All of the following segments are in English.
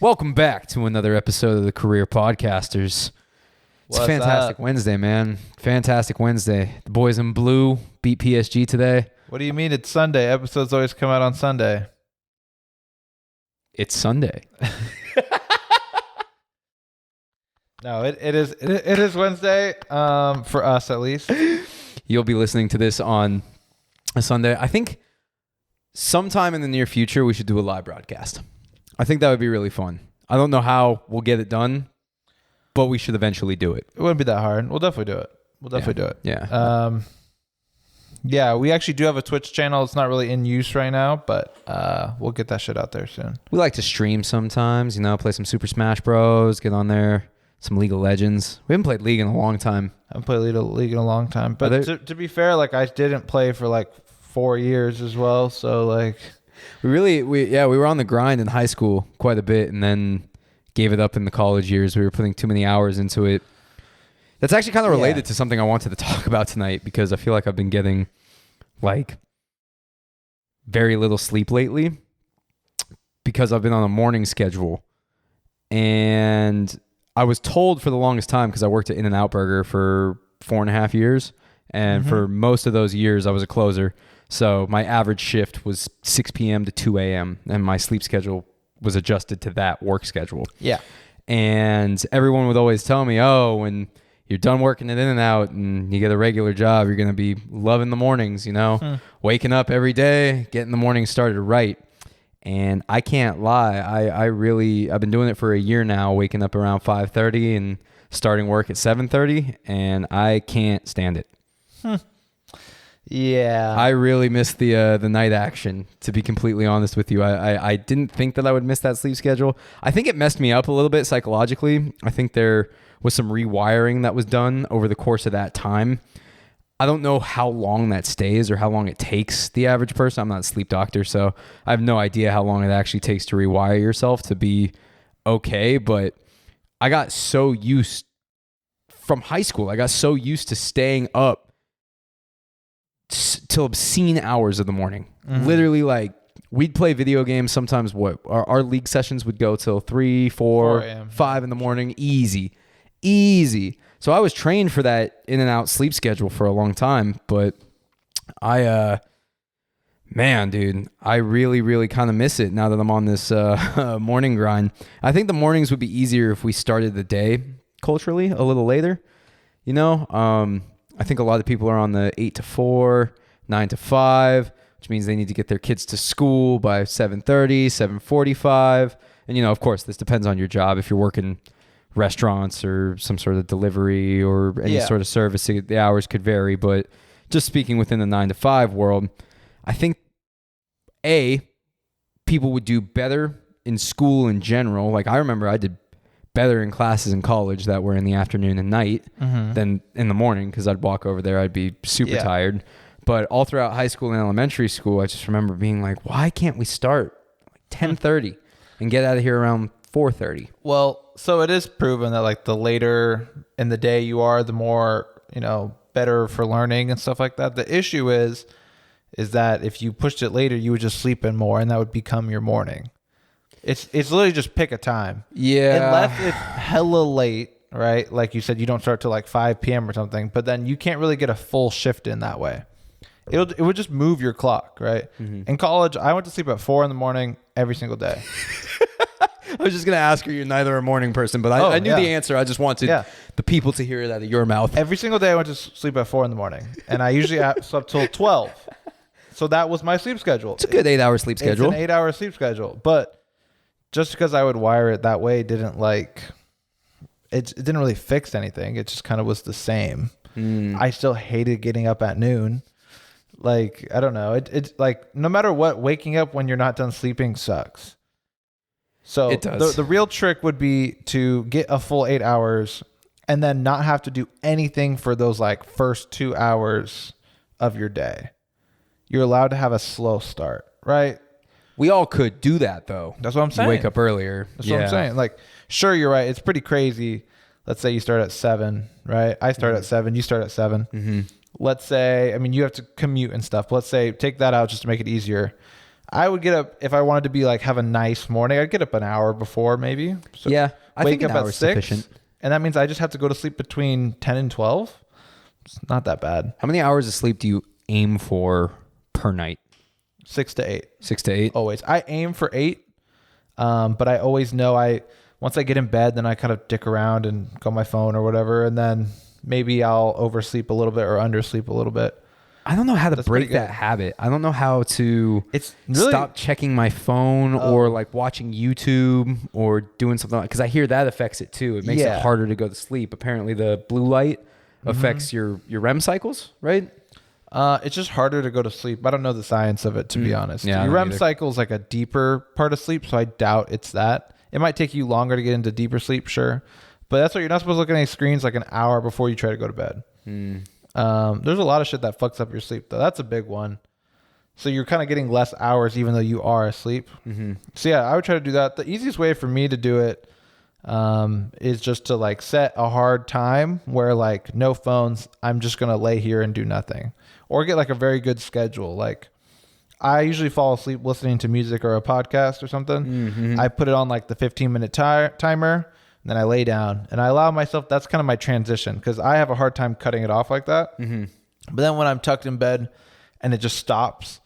Welcome back to another episode of the Career Podcasters. It's a fantastic Wednesday, man. Fantastic Wednesday. The boys in blue beat PSG today. What do you mean it's Sunday? Episodes always come out on Sunday. It's Sunday. No, it is Wednesday, for us at least. You'll be listening to this on a Sunday. I think sometime in the near future, we should do a live broadcast. I think that would be really fun. I don't know how we'll get it done, but we should eventually do it. It wouldn't be that hard. We'll definitely do it. Yeah. Yeah, we actually do have a Twitch channel. It's not really in use right now, but we'll get that shit out there soon. We like to stream sometimes, play some Super Smash Bros, get on there, some League of Legends. We haven't played League in a long time. I haven't played League in a long time. But to be fair, I didn't play for 4 years as well, so We were on the grind in high school quite a bit and then gave it up in the college years. We were putting too many hours into it. That's actually kind of related to something I wanted to talk about tonight because I feel like I've been getting very little sleep lately because I've been on a morning schedule. And I was told for the longest time, because I worked at In-N-Out Burger for 4.5 years. And for most of those years, I was a closer. So my average shift was 6 p.m. to 2 a.m. and my sleep schedule was adjusted to that work schedule. Yeah. And everyone would always tell me, oh, when you're done working at In-N-Out and you get a regular job, you're going to be loving the mornings, waking up every day, getting the morning started right. And I can't lie. I've been doing it for a year now, waking up around 5:30 and starting work at 7:30, and I can't stand it. Yeah. I really miss the night action, to be completely honest with you. I didn't think that I would miss that sleep schedule. I think it messed me up a little bit psychologically. I think there was some rewiring that was done over the course of that time. I don't know how long that stays or how long it takes the average person. I'm not a sleep doctor, so I have no idea how long it actually takes to rewire yourself to be okay. But I got so used from high school. I got so used to staying up till obscene hours of the morning. Literally, we'd play video games sometimes. Our league sessions would go till 3, 4, 5 in the morning. Easy. So I was trained for that in and out sleep schedule for a long time, but man, dude, I really, really kind of miss it now that I'm on this morning grind. I think the mornings would be easier if we started the day culturally a little later, I think a lot of people are on the 8 to 4, 9 to 5, which means they need to get their kids to school by 7:30, 7:45. And, of course, this depends on your job. If you're working restaurants or some sort of delivery or any sort of service, the hours could vary. But just speaking within the 9 to 5 world, I think, people would do better in school in general. I remember I did better in classes in college that were in the afternoon and night than in the morning, because I'd walk over there, I'd be super tired. But all throughout high school and elementary school, I just remember being like, why can't we start 10:30 and get out of here around 4:30? Well, so it is proven that the later in the day you are, the more, better for learning and stuff like that. The issue is that if you pushed it later, you would just sleep in more and that would become your morning. It's literally just pick a time. Yeah. Unless it's hella late, right? Like you said, you don't start till 5 p.m. or something, but then you can't really get a full shift in that way. It would just move your clock, right? In college, I went to sleep at 4 in the morning every single day. I was just going to ask you, you're neither a morning person, but I knew the answer. I just wanted the people to hear it out of your mouth. Every single day I went to sleep at 4 in the morning, and I usually slept till 12. So that was my sleep schedule. It's a good 8-hour sleep schedule. It's an 8-hour sleep schedule, but just because I would wire it that way didn't it didn't really fix anything. It just kind of was the same. I still hated getting up at noon. I don't know. It's no matter what, waking up when you're not done sleeping sucks. So it does. The real trick would be to get a full 8 hours and then not have to do anything for those first 2 hours of your day. You're allowed to have a slow start, right? We all could do that, though. That's what I'm saying. You wake up earlier. That's what I'm saying. Sure, you're right. It's pretty crazy. Let's say you start at 7, right? I start at 7. You start at 7. Let's say, you have to commute and stuff. Let's say, take that out just to make it easier. I would get up if I wanted to be like have a nice morning. I'd get up an hour before maybe. So Yeah, I wake think up an hour at is 6, sufficient. and that means I just have to go to sleep between 10 and 12. It's not that bad. How many hours of sleep do you aim for per night? 6 to 8. 6 to 8? Always. I aim for 8, but I always know once I get in bed, then I kind of dick around and go on my phone or whatever, and then maybe I'll oversleep a little bit or undersleep a little bit. I don't know how to That's break pretty that good. habit. I don't know how to It's really, stop checking my phone or like watching YouTube or doing something like, because I hear that affects it too. It makes it harder to go to sleep. Apparently the blue light affects your REM cycles, right? it's just harder to go to sleep. I don't know the science of it, to be honest. Yeah, I Your don't REM either. cycle is like a deeper part of sleep, so I doubt it's that. It might take you longer to get into deeper sleep, sure. But that's what you're not supposed to look at any screens like an hour before you try to go to bed. There's a lot of shit that fucks up your sleep, though. That's a big one. So you're kind of getting less hours even though you are asleep. So yeah, I would try to do that. The easiest way for me to do it is just to like set a hard time where like no phones. I'm just going to lay here and do nothing, or get like a very good schedule. Like I usually fall asleep listening to music or a podcast or something. I put it on like the 15-minute timer. And then I lay down and I allow myself, that's kind of my transition, because I have a hard time cutting it off like that. But then when I'm tucked in bed and it just stops,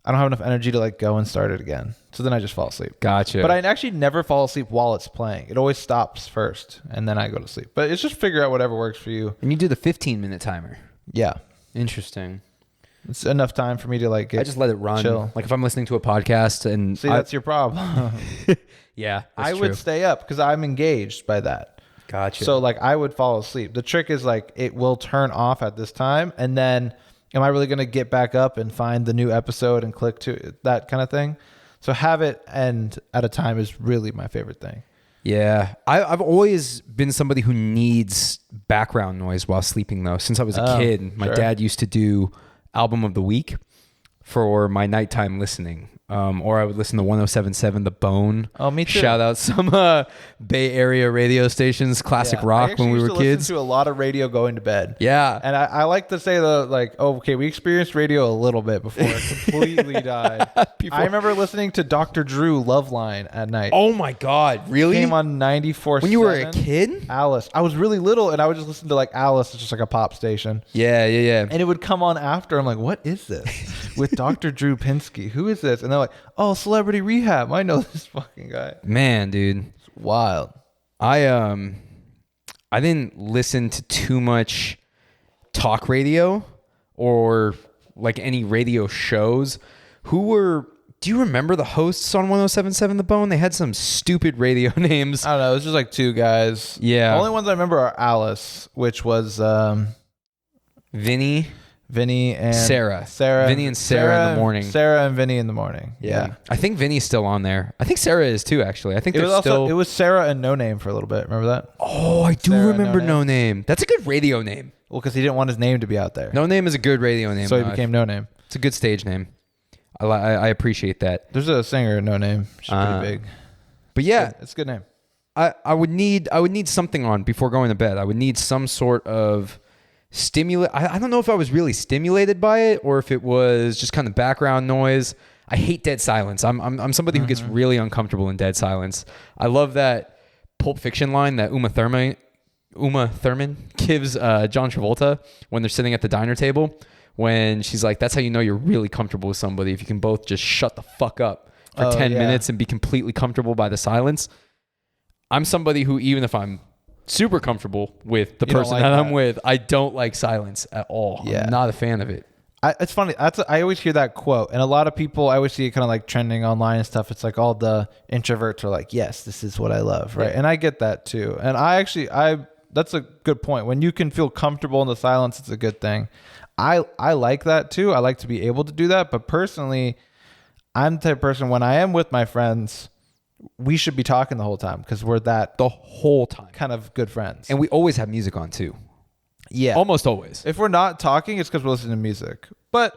I don't have enough energy to like go and start it again. So then I just fall asleep. Gotcha. But I actually never fall asleep while it's playing. It always stops first and then I go to sleep. But it's just figure out whatever works for you. And you do the 15-minute timer. Yeah. Interesting. It's enough time for me to like get I just let it run. chill. Like if I'm listening to a podcast and See, that's your problem. yeah, I that's would true. stay up because I'm engaged by that. Gotcha. So like I would fall asleep. The trick is like it will turn off at this time, and then am I really going to get back up and find the new episode and click to it, that kind of thing? So have it end at a time is really my favorite thing. Yeah, I've always been somebody who needs background noise while sleeping though. Since I was a kid, my dad used to do album of the week for my nighttime listening. Or I would listen to 107.7 The Bone. Oh, me too. Shout out some Bay Area radio stations, classic Yeah. rock when we were I kids. listened to a lot of radio going to bed. Yeah. And I like to say okay, we experienced radio a little bit before it completely died. I remember listening to Dr. Drew Loveline at night. Oh my God, really? Came on 94.7. When you were a kid? Alice. I was really little and I would just listen to like Alice. It's just like a pop station. Yeah. And it would come on after. I'm like, what is this? With Dr. Drew Pinsky. Who is this? And they're like, oh, Celebrity Rehab. I know this fucking guy. Man, dude. It's wild. I didn't listen to too much talk radio or like any radio shows. Do you remember the hosts on 107.7 The Bone? They had some stupid radio names. I don't know. It was just like two guys. Yeah. The only ones I remember are Alice, which was Vinny and Sarah. Vinny and Sarah in the morning. Sarah and Vinny in the morning. Yeah. I think Vinny's still on there. I think Sarah is too, actually. I think It they're was still. it was Sarah and No Name for a little bit. Remember that? Oh, I do Sarah remember No No Name. That's a good radio name. Well, because he didn't want his name to be out there. No Name is a good radio name. So he though. became No Name. It's a good stage name. I appreciate that. There's a singer, No Name. She's pretty big. But yeah, It's a good name. I would need something on before going to bed. I would need some sort of stimulate. I don't know if I was really stimulated by it or if it was just kind of background noise. I hate dead silence. I'm somebody who gets really uncomfortable in dead silence. I love that Pulp Fiction line that Uma Thurman gives John Travolta when they're sitting at the diner table, when she's like, that's how you know you're really comfortable with somebody, if you can both just shut the fuck up for 10 minutes and be completely comfortable by the silence. I'm somebody who, even if I'm super comfortable with the person that I'm with, I don't like silence at all. Yeah. I'm not a fan of it. It's funny. I always hear that quote, and a lot of people, I always see it kind of like trending online and stuff. It's like all the introverts are like, yes, this is what I love. Right. Yeah. And I get that too. And that's a good point. When you can feel comfortable in the silence, it's a good thing. I like that too. I like to be able to do that. But personally, I'm the type of person, when I am with my friends, we should be talking the whole time because we're that The whole time. kind of good friends. And we always have music on too. Yeah. Almost always. If we're not talking, it's because we're listening to music. But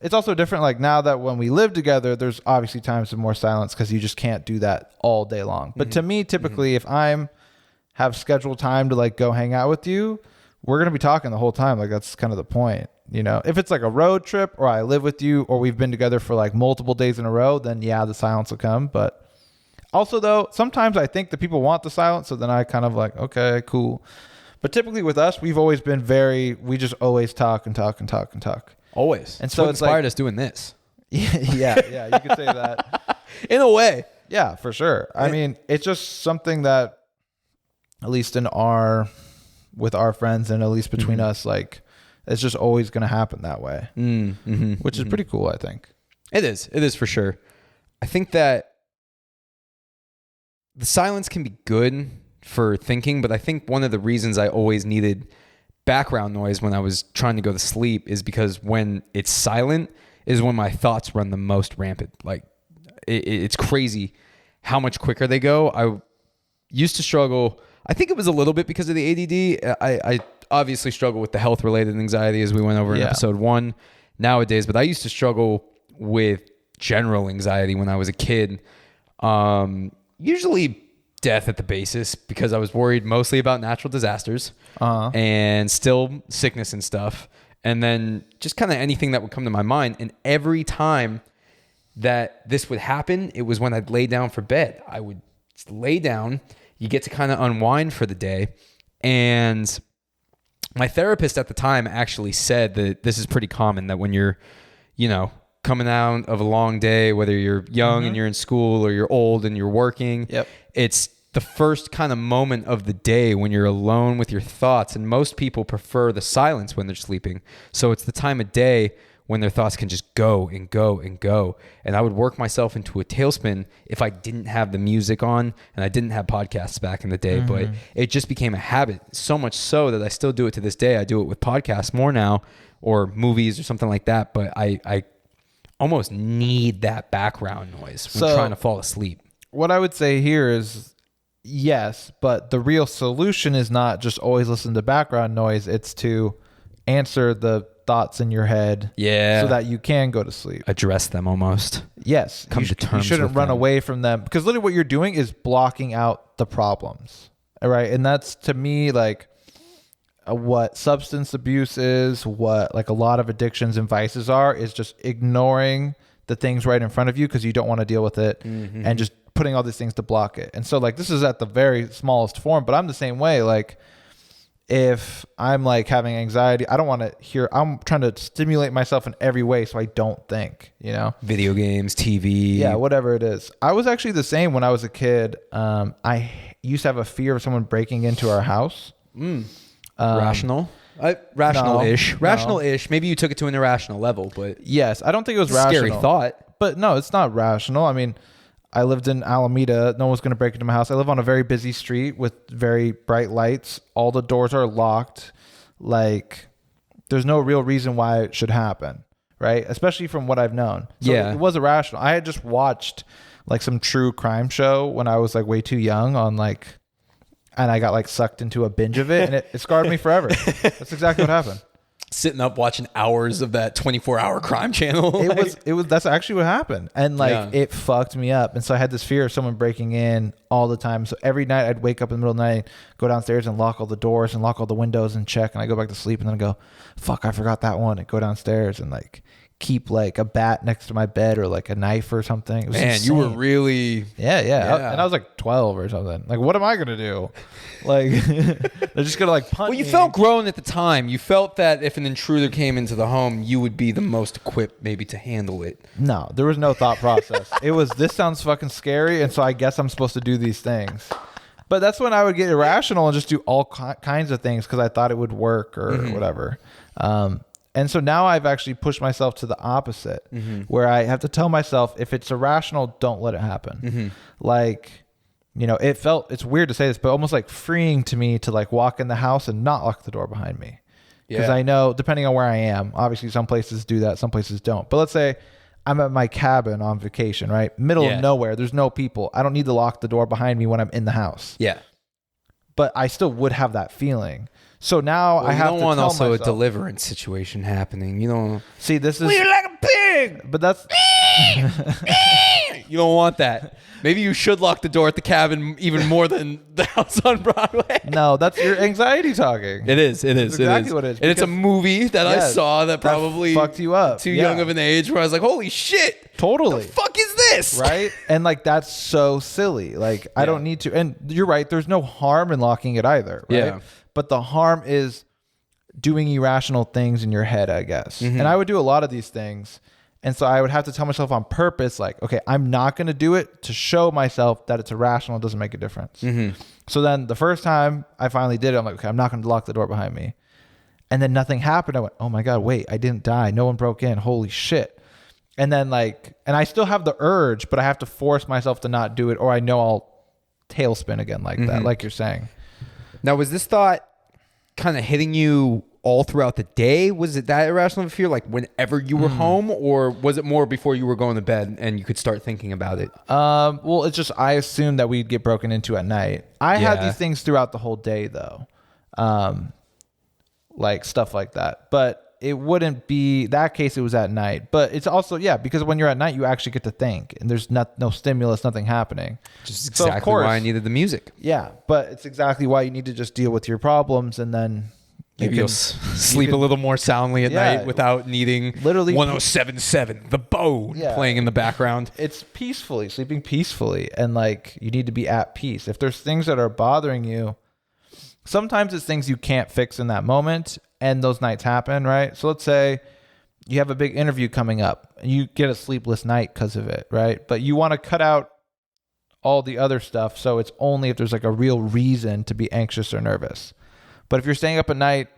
it's also different. Like now that when we live together, there's obviously times of more silence because you just can't do that all day long. But to me, typically, if have scheduled time to like go hang out with you, we're going to be talking the whole time. Like that's kind of the point. You know, if it's like a road trip or I live with you or we've been together for like multiple days in a row, then yeah, the silence will come. But also though, sometimes I think that people want the silence. So then I kind of like, okay, cool. But typically with us, we've always been we just always talk and talk and talk and talk. Always. And so what it's inspired like, us doing this. yeah, you could say that. In a way. Yeah, for sure. I mean, it's just something that, at least with our friends and at least between us, like, it's just always going to happen that way, which is pretty cool, I think. It is for sure. I think that the silence can be good for thinking, but I think one of the reasons I always needed background noise when I was trying to go to sleep is because when it's silent is when my thoughts run the most rampant. Like, it's crazy how much quicker they go. I used to struggle. I think it was a little bit because of the ADD. I obviously struggle with the health-related anxiety as we went over in episode 1 nowadays, but I used to struggle with general anxiety when I was a kid. Usually death at the basis because I was worried mostly about natural disasters and still sickness and stuff. And then just kind of anything that would come to my mind. And every time that this would happen, it was when I'd lay down for bed. I would lay down. You get to kind of unwind for the day. And my therapist at the time actually said that this is pretty common, that when you're, coming out of a long day, whether you're young and you're in school or you're old and you're working, it's the first kind of moment of the day when you're alone with your thoughts. And most people prefer the silence when they're sleeping. So it's the time of day when their thoughts can just go and go and go. And I would work myself into a tailspin if I didn't have the music on and I didn't have podcasts back in the day. But it just became a habit, so much so that I still do it to this day. I do it with podcasts more now, or movies or something like that. But I almost need that background noise when trying to fall asleep. What I would say here is yes, but the real solution is not just always listen to background noise. It's to answer the thoughts in your head, so that you can go to sleep. Address them almost. Yes, Come to terms. You shouldn't with run them. away from them, because literally what you're doing is blocking out the problems. All right, and that's to me like what substance abuse is, what like a lot of addictions and vices are, is just ignoring the things right in front of you because you don't want to deal with it, and just putting all these things to block it. And so like this is at the very smallest form, but I'm the same way. Like if I'm like having anxiety, I don't want to hear, I'm trying to stimulate myself in every way so I don't think, Video games, TV. Yeah, whatever it is. I was actually the same when I was a kid. I used to have a fear of someone breaking into our house. Rational? Rational-ish. No. Rational-ish. Maybe you took it to an irrational level, but... Yes, I don't think it was rational. Scary thought. But no, it's not rational. I mean, I lived in Alameda. No one's going to break into my house. I live on a very busy street with very bright lights. All the doors are locked. Like, there's no real reason why it should happen, right? Especially from what I've known. So it was irrational. I had just watched like some true crime show when I was like way too young on like, and I got like sucked into a binge of it, and it scarred me forever. That's exactly what happened. Sitting up watching hours of that 24-hour crime channel. That's actually what happened. And like it fucked me up. And so I had this fear of someone breaking in all the time. So every night I'd wake up in the middle of the night, go downstairs and lock all the doors and lock all the windows and check. And I go back to sleep and then I go, fuck, I forgot that one. And go downstairs and like keep like a bat next to my bed or like a knife or something. It was Man, insane. you were really... Yeah. And I was like 12 or something. Like, what am I going to do? Like, they're just going to like punch me. Well, you felt grown at the time. You felt that if an intruder came into the home, you would be the most equipped maybe to handle it. No, there was no thought process. It was, this sounds fucking scary, and so I guess I'm supposed to do these things. But that's when I would get irrational and just do all kinds of things because I thought it would work or whatever. And so now I've actually pushed myself to the opposite, where I have to tell myself, if it's irrational, don't let it happen. Like, it's weird to say this, but almost like freeing to me to like walk in the house and not lock the door behind me. Because I know, depending on where I am, obviously some places do that, some places don't. But let's say I'm at my cabin on vacation, right? Middle of nowhere. There's no people. I don't need to lock the door behind me when I'm in the house. Yeah. But I still would have that feeling. So now I have to tell myself. You don't want also a deliverance situation happening. You don't see this is. Well, you're like a pig. But that's. You don't want that. Maybe you should lock the door at the cabin even more than the house on Broadway. No, that's your anxiety talking. It is. That's exactly what it is. And it's a movie that I saw that probably fucked you up. Too young of an age where I was like, holy shit. Totally. The fuck is this? Right? And like, that's so silly. Like, I don't need to. And you're right. There's no harm in locking it either. Right? Yeah. But the harm is doing irrational things in your head, I guess. And I would do a lot of these things. And so I would have to tell myself on purpose, like, okay, I'm not going to do it to show myself that it's irrational. It doesn't make a difference. So then the first time I finally did it, I'm like, okay, I'm not going to lock the door behind me. And then nothing happened. I went, oh my God, wait, I didn't die. No one broke in. Holy shit. And then like, and I still have the urge, but I have to force myself to not do it, or I know I'll tailspin again like that, like you're saying. Now, was this thought kind of hitting you all throughout the day? Was it that irrational of a fear, like whenever you were home, or was it more before you were going to bed and you could start thinking about it? Well, it's just, I assumed that we'd get broken into at night. I had these things throughout the whole day though. Like stuff like that, but it wouldn't be that case. It was at night, but it's also, because when you're at night, you actually get to think and there's no stimulus, nothing happening. Just exactly why I needed the music. Yeah. But it's exactly why you need to just deal with your problems, and then maybe you'll sleep a little more soundly at night without needing literally 107.7 The Bone playing in the background. It's sleeping peacefully, and like, you need to be at peace. If there's things that are bothering you, sometimes it's things you can't fix in that moment, and those nights happen, right? So let's say you have a big interview coming up and you get a sleepless night because of it, right? But you want to cut out all the other stuff, so it's only if there's like a real reason to be anxious or nervous. But if you're staying up at night,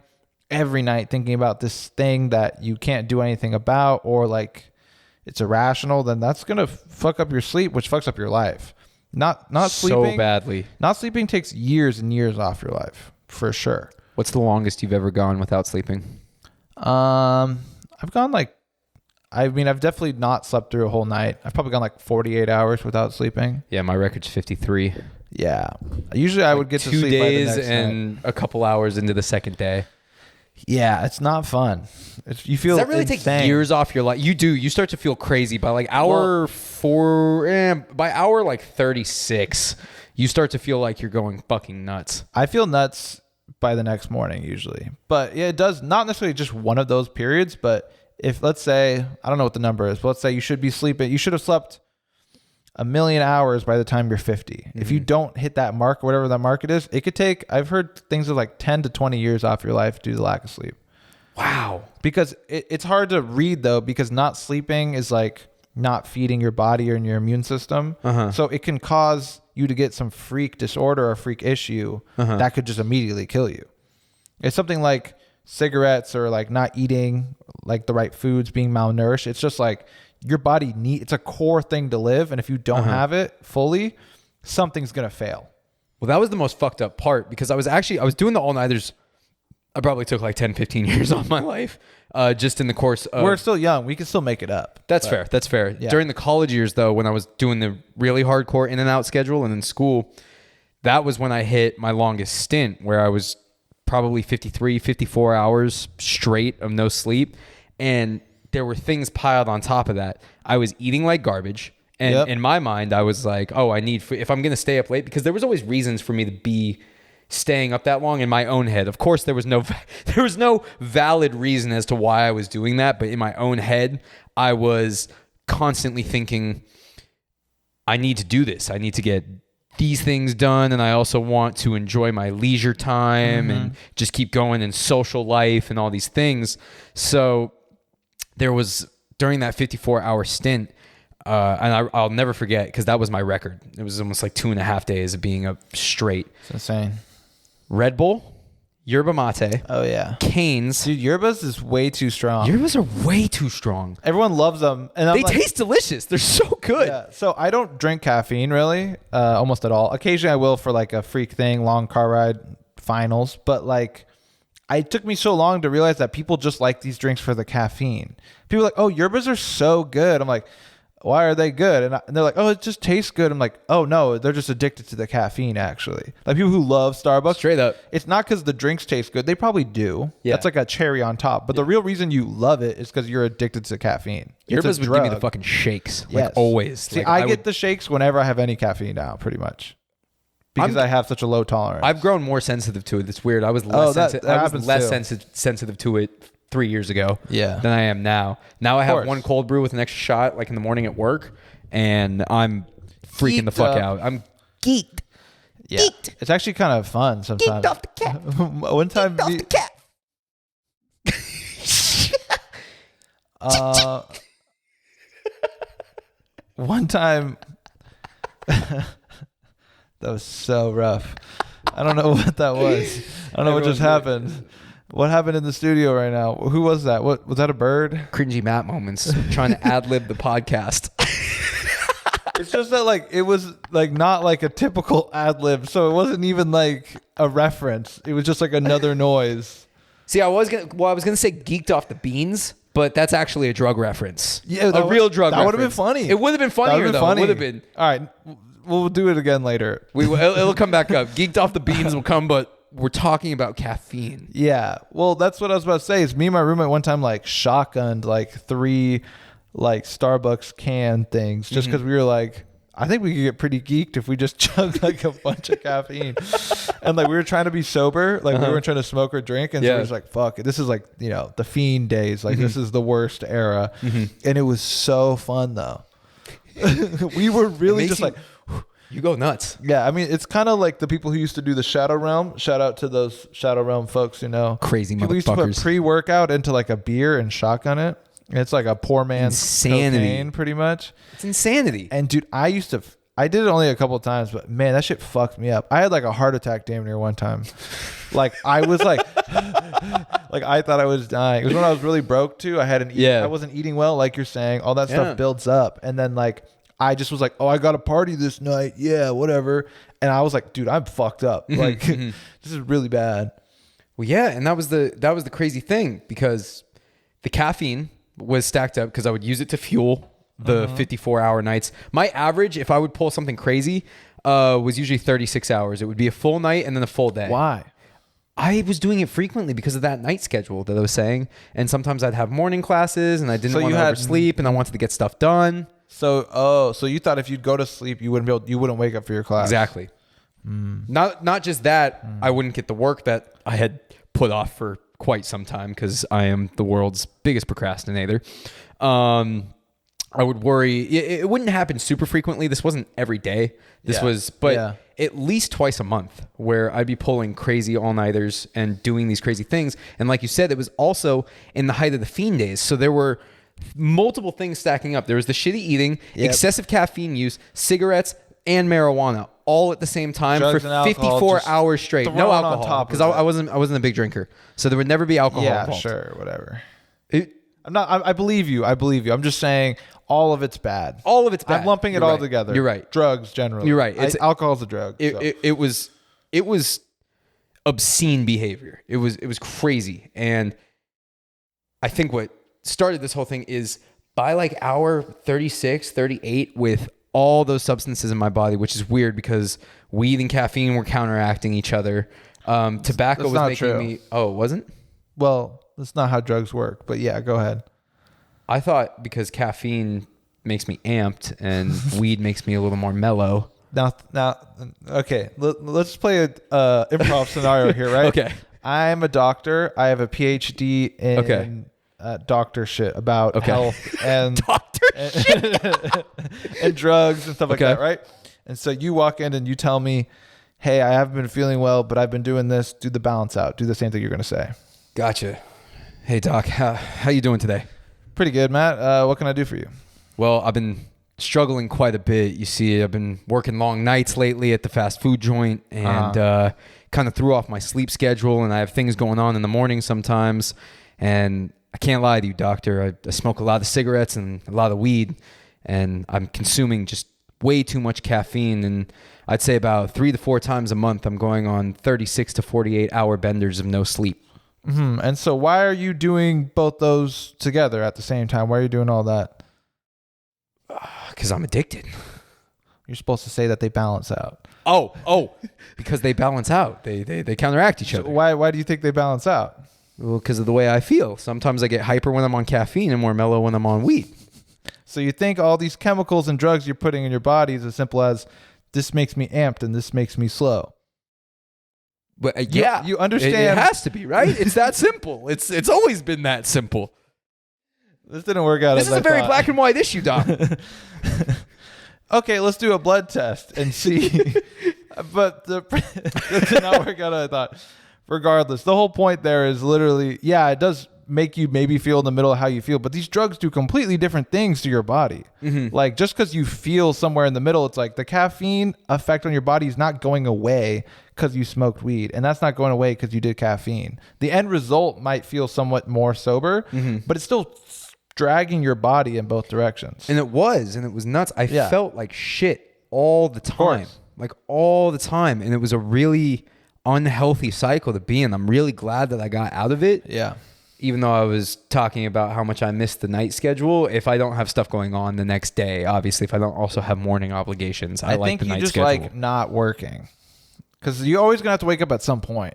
every night, thinking about this thing that you can't do anything about, or like it's irrational, then that's going to fuck up your sleep, which fucks up your life. Not sleeping so badly. Not sleeping takes years and years off your life, for sure. What's the longest you've ever gone without sleeping? I've gone I've definitely not slept through a whole night. I've probably gone like 48 hours without sleeping. Yeah, my record's 53. Yeah. Usually I would get to sleep 2 days by the next and night. a couple hours into the second day. Yeah, it's not fun. You feel Does that really insane. take years off your life? You do. You start to feel crazy by like hour 36, you start to feel like you're going fucking nuts. I feel nuts by the next morning usually. But yeah, it does not necessarily just one of those periods, but if let's say, I don't know what the number is, but let's say you should have slept 1 million hours by the time you're 50. If you don't hit that mark, whatever that mark it is, it could take, I've heard things of like 10 to 20 years off your life due to lack of sleep. Wow. Because it's hard to read though, because not sleeping is like not feeding your body or your immune system. So it can cause you to get some freak disorder or freak issue that could just immediately kill you. It's something like cigarettes or like not eating like the right foods, being malnourished. It's just like your body it's a core thing to live. And if you don't have it fully, something's going to fail. Well, that was the most fucked up part, because I was doing the all-nighters. I probably took like 10, 15 years off my life just in the course of... We're still young. We can still make it up. That's fair. That's fair. Yeah. During the college years, though, when I was doing the really hardcore in and out schedule and in school, that was when I hit my longest stint, where I was probably 53, 54 hours straight of no sleep. And there were things piled on top of that. I was eating like garbage. And in my mind, I was like, oh, if I'm going to stay up late, because there was always reasons for me to be staying up that long in my own head. Of course, there was no valid reason as to why I was doing that. But in my own head, I was constantly thinking, I need to do this. I need to get these things done. And I also want to enjoy my leisure time and just keep going in social life and all these things. So there was, during that 54-hour stint, and I'll never forget, because that was my record. It was almost like 2.5 days of being up straight. It's insane. Red Bull, yerba mate. Oh, yeah. Canes. Dude, yerbas is way too strong. Yerbas are way too strong. Everyone loves them. And they taste delicious. They're so good. Yeah. So I don't drink caffeine really, almost at all. Occasionally I will for like a freak thing, long car ride, finals. But like, it took me so long to realize that people just like these drinks for the caffeine. People are like, oh, yerbas are so good. I'm like, why are they good? And they're like, oh, it just tastes good. I'm like, oh no, they're just addicted to the caffeine. Actually, like people who love Starbucks, Straight up. it's not because the drinks taste good. They probably do. Yeah. That's like a cherry on top. But the real reason you love it is because you're addicted to caffeine. Your It's a would give me the drug. fucking shakes, like Yes. always. See, Like, I would- get the shakes whenever I have any caffeine now, pretty much, because I have such a low tolerance. I've grown more sensitive to it. It's weird. I was that happens less too. sensitive to it 3 years ago Yeah. than I am now. Now I have course. one cold brew with an extra shot, like in the morning at work, and I'm freaking the Geeked fuck up. out. I'm geeked. Yeah. Geeked. It's actually kind of fun sometimes. Geeked off the cat. One time, Geeked off the cat. one time, that was so rough. I don't know what that was. I don't know what just happened. What happened in the studio right now? Who was that? What was that? A bird? Cringy Matt moments trying to ad lib the podcast. It's just that like it was like not like a typical ad lib, so it wasn't even like a reference. It was just like another noise. See, I was gonna say geeked off the beans, but that's actually a drug reference. Yeah, a real drug. That would have been reference. funny. It would have been funnier though. It would have been. All right, we'll do it again later. It'll come back up. Geeked off the beans will come, but we're talking about caffeine. Yeah. Well, that's what I was about to say. Is me and my roommate one time like shotgunned like 3 like Starbucks can things just because we were like, I think we could get pretty geeked if we just chugged like a bunch of caffeine. And like we were trying to be sober, like we weren't trying to smoke or drink. And so we were just like, fuck it. This is like, you know, the fiend days. Like this is the worst era. And it was so fun though. We were really just like, you go nuts. yeah, I mean, it's kind of like the people who used to do the Shadow Realm. Shout out to those Shadow Realm folks, you know. Crazy people used to put motherfuckers. pre-workout into like a beer and shotgun it. It's like a poor man's Insanity. cocaine, pretty much. It's insanity. And dude, I did it only a couple of times, but man, that shit fucked me up. I had like a heart attack damn near one time. Like I was like, like I thought I was dying. It was when I was really broke too. I wasn't eating well, like you're saying. All that stuff builds up, and then like I just was like, oh, I got a party this night. Yeah, whatever. And I was like, dude, I'm fucked up. Like this is really bad. Well, yeah, and that was the crazy thing because the caffeine was stacked up because I would use it to fuel the 54-hour nights. My average, if I would pull something crazy, was usually 36 hours. It would be a full night and then a full day. Why? I was doing it frequently because of that night schedule that I was saying. And sometimes I'd have morning classes and I didn't want to oversleep and I wanted to get stuff done. So you thought if you'd go to sleep, you wouldn't wake up for your class. Exactly. Not just that, I wouldn't get the work that I had put off for quite some time because I am the world's biggest procrastinator. I would worry. It wouldn't happen super frequently. This wasn't every day. But at least twice a month where I'd be pulling crazy all-nighters and doing these crazy things. And like you said, it was also in the height of the fiend days. So there were multiple things stacking up. There was the shitty eating, excessive caffeine use, cigarettes, and marijuana all at the same time. Drugs for 54 hours straight. No alcohol because I wasn't a big drinker. So there would never be alcohol involved. Sure, whatever. I believe you. I'm just saying all of it's bad. All of it's bad. I'm lumping it all together. You're right. Drugs generally. You're right. Alcohol's a drug. It was obscene behavior. It was crazy. And I think what started this whole thing is by like hour 36, 38 with all those substances in my body, which is weird because weed and caffeine were counteracting each other. Tobacco was making me... Oh, it wasn't? Well, that's not how drugs work. But yeah, go ahead. I thought because caffeine makes me amped and weed makes me a little more mellow. Now, okay, let's play a improv scenario here, right? Okay. I'm a doctor. I have a PhD in doctor shit about health and Doctor shit and drugs and stuff like that, right? And so you walk in and you tell me, "Hey, I haven't been feeling well, but I've been doing this. Do the balance out. Do the same thing you're going to say." Gotcha. Hey, Doc, how you doing today? Pretty good, Matt. What can I do for you? Well, I've been struggling quite a bit. You see, I've been working long nights lately at the fast food joint and kind of threw off my sleep schedule, and I have things going on in the morning sometimes. And I can't lie to you, doctor. I smoke a lot of cigarettes and a lot of weed, and I'm consuming just way too much caffeine. And I'd say about 3 to 4 times a month, I'm going on 36 to 48 hour benders of no sleep. Mm-hmm. And so why are you doing both those together at the same time? Why are you doing all that? Because I'm addicted. You're supposed to say that they balance out. Oh, because they balance out. They counteract each other. So why do you think they balance out? Well, because of the way I feel. Sometimes I get hyper when I'm on caffeine and more mellow when I'm on weed. So you think all these chemicals and drugs you're putting in your body is as simple as this makes me amped and this makes me slow. But yeah, you understand. It has to be, right? It's that simple. It's always been that simple. This didn't work out. This is a very black and white issue, Doc. Okay, let's do a blood test and see. But that did not work out, I thought. Regardless, the whole point there is literally, yeah, it does make you maybe feel in the middle of how you feel, but these drugs do completely different things to your body. Mm-hmm. Like, just because you feel somewhere in the middle, it's like the caffeine effect on your body is not going away because you smoked weed, and that's not going away because you did caffeine. The end result might feel somewhat more sober, but it's still dragging your body in both directions. And it was nuts. I felt like shit all the time, like all the time. And it was a really unhealthy cycle to be in. I'm really glad that I got out of it. Yeah. Even though I was talking about how much I missed the night schedule, if I don't have stuff going on the next day, obviously, if I don't also have morning obligations, I like the night schedule. I think you just like not working because you're always going to have to wake up at some point,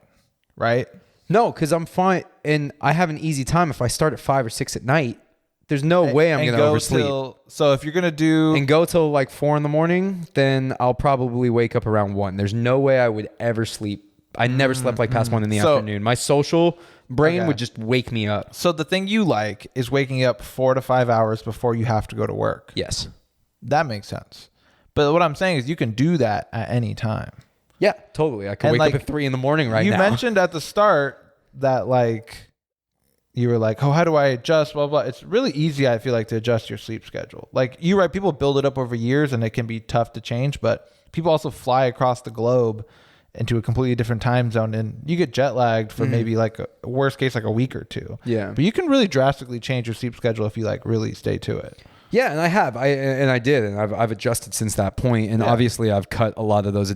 right? No, because I'm fine. And I have an easy time. If I start at 5 or 6 at night, there's no way I'm going to oversleep. So if you're going to do... And go till like 4 in the morning, then I'll probably wake up around 1. There's no way I would ever sleep. I never slept like past 1 in the afternoon. My social brain would just wake me up. So the thing you like is waking up 4 to 5 hours before you have to go to work. Yes. That makes sense. But what I'm saying is you can do that at any time. Yeah, totally. I can wake up at 3 in the morning right now. You mentioned at the start that like... You were like, oh, how do I adjust? Blah, blah. It's really easy, I feel like, to adjust your sleep schedule. Like, you're right, people build it up over years and it can be tough to change, but people also fly across the globe into a completely different time zone and you get jet lagged for maybe like a worst case, like a week or 2. Yeah. But you can really drastically change your sleep schedule if you like really stay to it. Yeah, and I have. I did, and I've adjusted since that point. And obviously I've cut a lot of those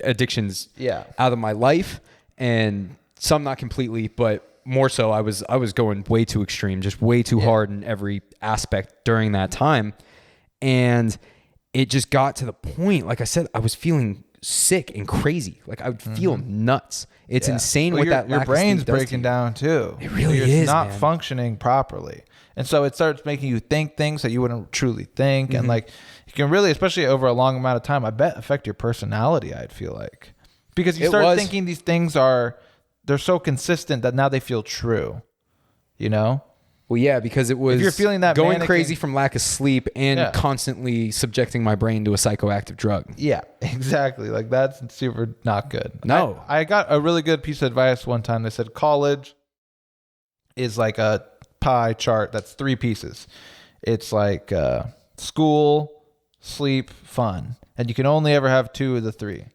addictions out of my life, and some not completely, but more so, I was going way too extreme, just way too hard in every aspect during that time. And it just got to the point, like I said, I was feeling sick and crazy. Like I would feel nuts. It's insane what that your brain's breaking down too. It really is. It's not functioning properly. And so it starts making you think things that you wouldn't truly think. And like you can really, especially over a long amount of time, I bet affect your personality, I'd feel like. Because you start thinking these things they're so consistent that now they feel true, you know? Well, yeah, because it was if you're feeling that going crazy from lack of sleep and constantly subjecting my brain to a psychoactive drug. Yeah, exactly. Like that's super not good. No. I got a really good piece of advice one time. They said college is like a pie chart that's 3 pieces. It's like school, sleep, fun. And you can only ever have 2 of the 3,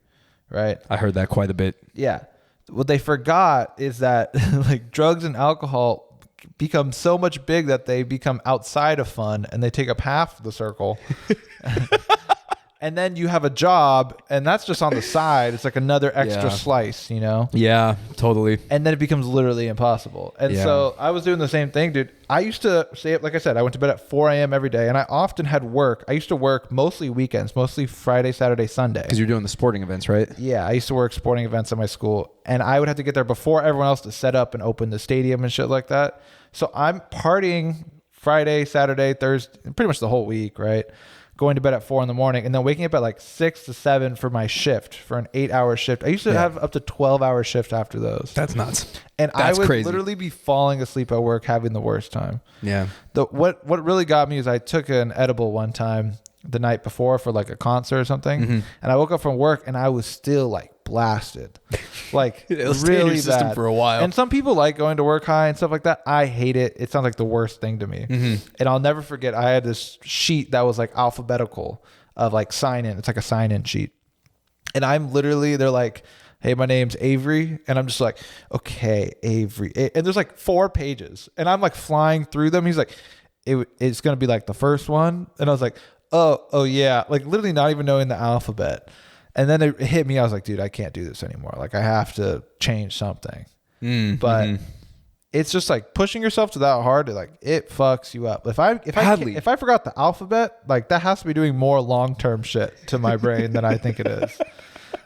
right? I heard that quite a bit. Yeah. What they forgot is that like drugs and alcohol become so much big that they become outside of fun and they take up half the circle. And then you have a job and that's just on the side. It's like another extra slice, you know? Yeah, totally. And then it becomes literally impossible. And so I was doing the same thing, dude. I used to stay up, like I said, I went to bed at 4 a.m. every day and I often had work. I used to work mostly weekends, mostly Friday, Saturday, Sunday. Because you're doing the sporting events, right? Yeah, I used to work sporting events at my school and I would have to get there before everyone else to set up and open the stadium and shit like that. So I'm partying Friday, Saturday, Thursday, pretty much the whole week, right? Going to bed at 4 in the morning and then waking up at like 6 to 7 for my shift, for an 8-hour shift. I used to have up to 12-hour shift after those. That's nuts. And I would literally be falling asleep at work, having the worst time. Yeah. What really got me is I took an edible one time the night before for like a concert or something. And I woke up from work and I was still like blasted, like really bad for a while. And some people like going to work high and stuff like that. I hate it. It sounds like the worst thing to me. And I'll never forget, I had this sheet that was like alphabetical of like sign in. It's like a sign in sheet. And I'm literally, they're like, hey, my name's Avery. And I'm just like, okay, Avery. And there's like 4 pages and I'm like flying through them. He's like, it's going to be like the first one. And I was like, oh yeah. Like literally not even knowing the alphabet. And then it hit me. I was like, dude, I can't do this anymore. Like I have to change something. But it's just like pushing yourself to that hard, like it fucks you up. If I forgot the alphabet, like that has to be doing more long-term shit to my brain than I think it is.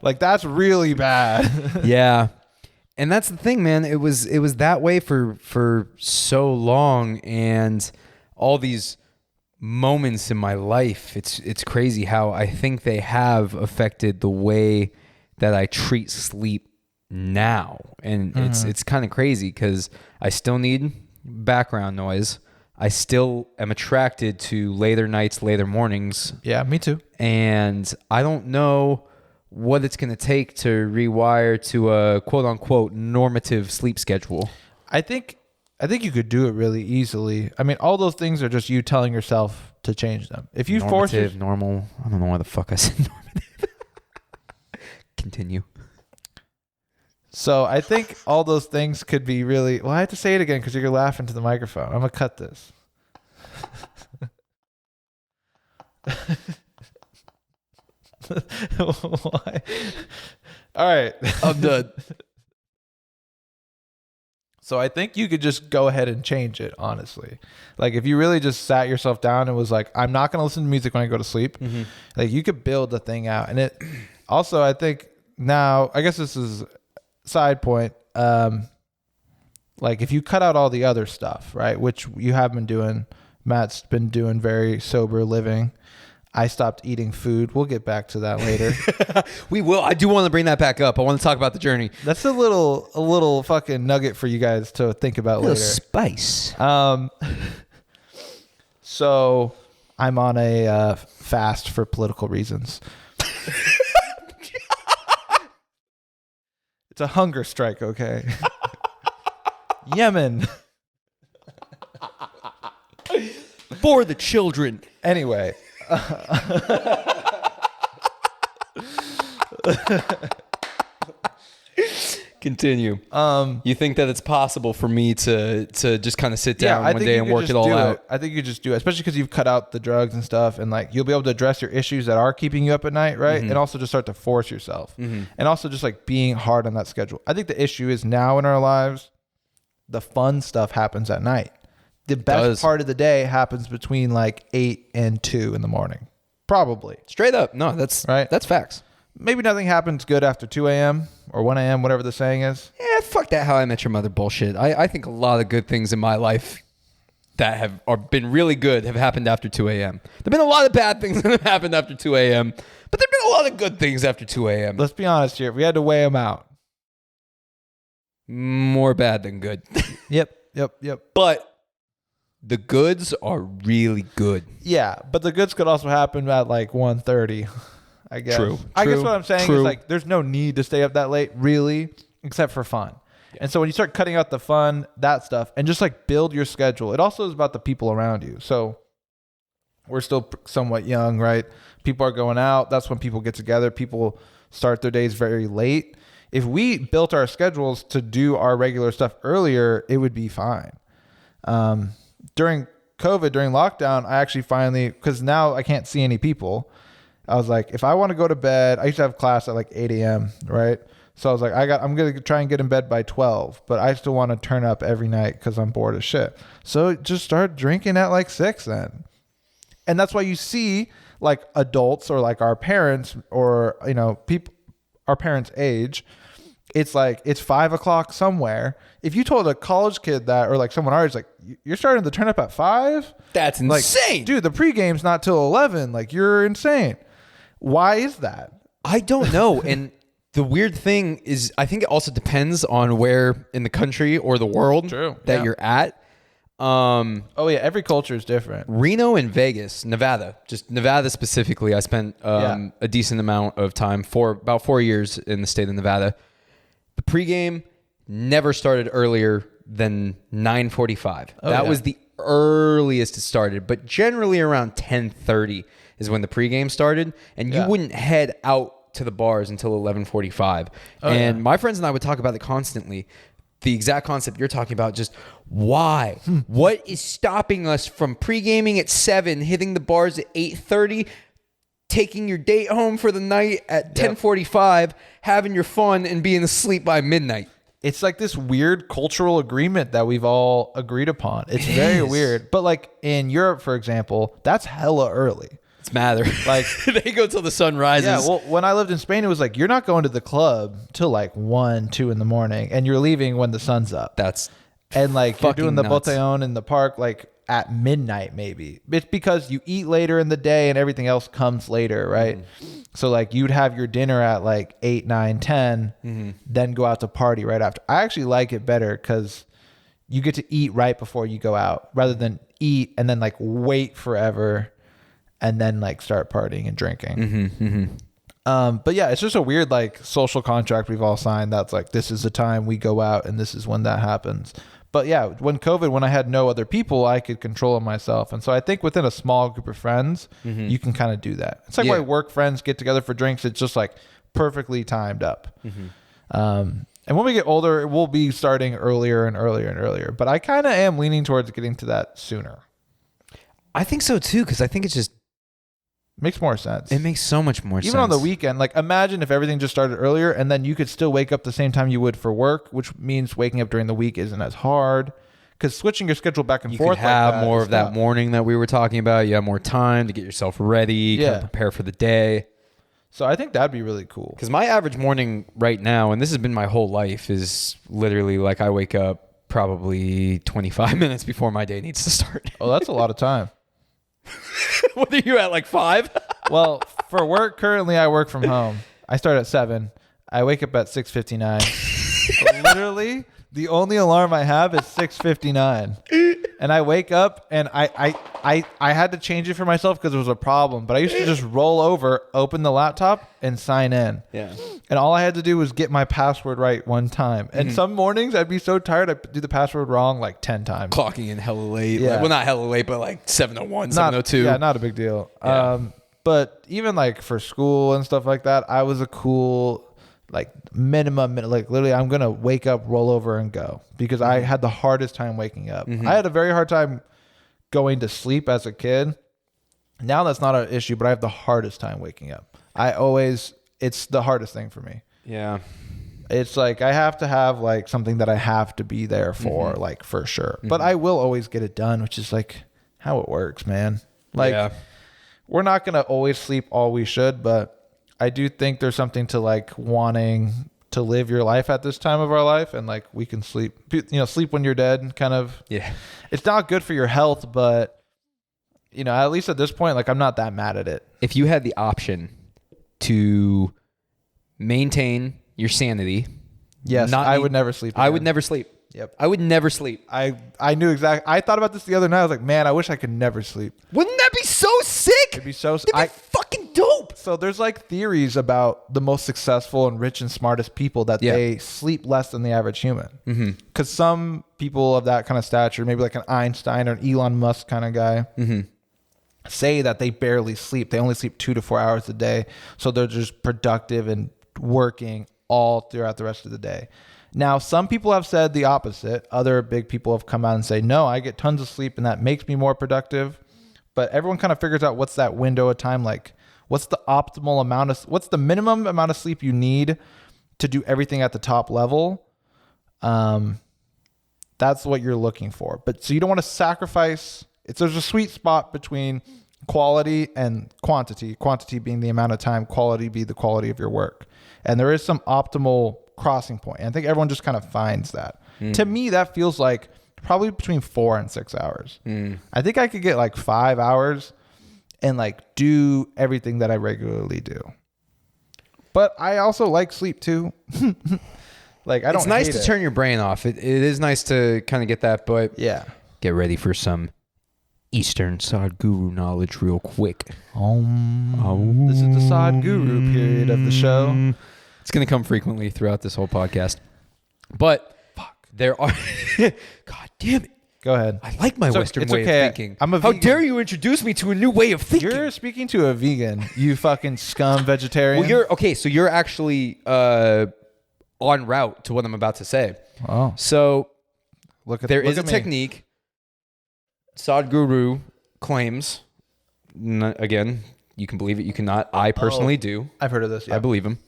Like that's really bad. Yeah. And that's the thing, man. It was that way for so long, and all these moments in my life. It's crazy how I think they have affected the way that I treat sleep now. And it's kind of crazy because I still need background noise. I still am attracted to later nights, later mornings. Yeah, me too. And I don't know what it's going to take to rewire to a quote unquote normative sleep schedule. I think you could do it really easily. I mean, all those things are just you telling yourself to change them. If you force normal, I don't know why the fuck I said normative. Continue. So I think all those things could be really, well, I have to say it again because you're laughing to the microphone. I'm going to cut this. Why? All right. I'm done. So I think you could just go ahead and change it, honestly. Like if you really just sat yourself down and was like, I'm not going to listen to music when I go to sleep. Mm-hmm. Like you could build the thing out. And it also, I think now, I guess this is side point. Like if you cut out all the other stuff, right? Which you have been doing. Matt's been doing very sober living. I stopped eating food. We'll get back to that later. We will. I do want to bring that back up. I want to talk about the journey. That's a little fucking nugget for you guys to think about later. Spice. So I'm on a fast for political reasons. It's a hunger strike, okay? Yemen. For the children. Anyway. Continue. You think that it's possible for me to just kind of sit down one day and work it all out? I think you just do it, especially because you've cut out the drugs and stuff, and like you'll be able to address your issues that are keeping you up at night, right? Mm-hmm. And also just start to force yourself, and also just like being hard on that schedule. I think the issue is now in our lives, the fun stuff happens at night. The best part of the day happens between like 8 and 2 in the morning. Probably. Straight up. No, that's right. That's facts. Maybe nothing happens good after 2 a.m. or 1 a.m., whatever the saying is. Yeah, fuck that How I Met Your Mother bullshit. I think a lot of good things in my life that have been really good have happened after 2 a.m. There have been a lot of bad things that have happened after 2 a.m., but there have been a lot of good things after 2 a.m. Let's be honest here. If we had to weigh them out. More bad than good. Yep. But the goods are really good. Yeah, but the goods could also happen at like 1:30, I guess. True. I guess what I'm saying is like there's no need to stay up that late, really, except for fun. Yeah. And so when you start cutting out the fun, that stuff, and just like build your schedule, it also is about the people around you. So we're still somewhat young, right? People are going out. That's when people get together. People start their days very late. If we built our schedules to do our regular stuff earlier, it would be fine. During COVID, during lockdown, I actually finally, because now I can't see any people, I was like, if I want to go to bed, I used to have class at like 8 a.m., right? So I was like, I'm going to try and get in bed by 12, but I still want to turn up every night because I'm bored as shit. So just start drinking at like 6 then. And that's why you see like adults or like our parents or, you know, people, our parents' age, it's like, it's 5 o'clock somewhere. If you told a college kid that, or like someone our age, like, you're starting to turn up at 5? That's insane. Like, dude, the pregame's not till 11. Like, you're insane. Why is that? I don't know. And the weird thing is, I think it also depends on where in the country or the world that you're at. Oh yeah, every culture is different. Reno and Vegas, Nevada, just Nevada specifically. I spent a decent amount of time for about 4 years in the state of Nevada. The pregame never started earlier than 9:45. That was the earliest it started, but generally around 10:30 is when the pregame started, and you wouldn't head out to the bars until 11:45. My friends and I would talk about it constantly. The exact concept you're talking about, just why? What is stopping us from pre-gaming at 7, hitting the bars at 8:30, taking your date home for the night at 10:45, having your fun and being asleep by midnight? it's like this weird cultural agreement that we've all agreed upon. It's very weird. But like in Europe, for example, that's hella early. It's matter. Like they go till the sun rises. Yeah, well, when I lived in Spain, it was like you're not going to the club till like 1, 2 in the morning, and you're leaving when the sun's up. And like you're doing the botellón in the park like at midnight maybe. It's because you eat later in the day and everything else comes later, right? So like you'd have your dinner at like 8, 9, 10, then go out to party right after. I actually like it better because you get to eat right before you go out rather than eat and then like wait forever and then like start partying and drinking. But yeah, it's just a weird like social contract we've all signed. That's like, this is the time we go out and this is when that happens. But yeah, when I had no other people, I could control it myself. And so I think within a small group of friends, you can kind of do that. It's like why work friends get together for drinks. It's just like perfectly timed up. And when we get older, we'll be starting earlier and earlier and earlier. But I kind of am leaning towards getting to that sooner. I think so too, because I think it's just makes more sense. It makes so much more sense. Even on the weekend, like imagine if everything just started earlier and then you could still wake up the same time you would for work, which means waking up during the week isn't as hard because switching your schedule back and forth. You could have more of that morning that we were talking about. You have more time to get yourself ready, kind of prepare for the day. So I think that'd be really cool. Because my average morning right now, and this has been my whole life, is literally like I wake up probably 25 minutes before my day needs to start. Oh, that's a lot of time. What are you at, like 5? Well, for work, currently I work from home. I start at 7. I wake up at 6:59. Literally, the only alarm I have is 6:59. And I wake up and I had to change it for myself because it was a problem. But I used to just roll over, open the laptop, and sign in. Yeah. And all I had to do was get my password right one time. And some mornings I'd be so tired I'd do the password wrong like 10 times. Clocking in hella late. Yeah. Like, well, not hella late, but like 7:01, 7:02. Yeah, not a big deal. Yeah. But even like for school and stuff like that, I was a cool like minimum, like literally I'm going to wake up, roll over and go because I had the hardest time waking up. I had a very hard time going to sleep as a kid. Now that's not an issue, but I have the hardest time waking up. It's the hardest thing for me. Yeah. It's like I have to have like something that I have to be there for, like for sure. But I will always get it done, which is like how it works, man. Like we're not going to always sleep all we should, but I do think there's something to like wanting to live your life at this time of our life. And like we can sleep, sleep when you're dead kind of. Yeah. It's not good for your health, but at least at this point, like I'm not that mad at it. If you had the option to maintain your sanity. Yes, I would never sleep again. I would never sleep. Yep. I would never sleep. I knew exactly. I thought about this the other night. I was like, man, I wish I could never sleep. Wouldn't that be so sick? It'd be so fucking dope. So there's like theories about the most successful and rich and smartest people that they sleep less than the average human. Because some people of that kind of stature, maybe like an Einstein or an Elon Musk kind of guy, say that they barely sleep. They only sleep 2 to 4 hours a day. So they're just productive and working all throughout the rest of the day. Now, some people have said the opposite. Other big people have come out and say, no, I get tons of sleep and that makes me more productive. But everyone kind of figures out what's that window of time like. What's the optimal amount of, what's the minimum amount of sleep you need to do everything at the top level? That's what you're looking for. But so you don't want to sacrifice. There's a sweet spot between quality and quantity. Quantity being the amount of time, quality be the quality of your work. And there is some optimal crossing point. And I think everyone just kind of finds that. To me, that feels like probably between 4 and 6 hours. I think I could get like 5 hours and like do everything that I regularly do. But I also like sleep too. Like I don't. It's nice to turn your brain off. It is nice to kind of get that, but get ready for some Eastern Sadhguru knowledge real quick. This is the Sadhguru period of the show. It's going to come frequently throughout this whole podcast. But there are... God damn it. Go ahead. I like my Western way of thinking. How dare you introduce me to a new way of thinking? You're speaking to a vegan, you fucking scum vegetarian. Well, so you're actually en route to what I'm about to say. Oh. So there is a technique Sadhguru claims. Again, you can believe it, you cannot. I personally do. I've heard of this. Yeah. I believe him.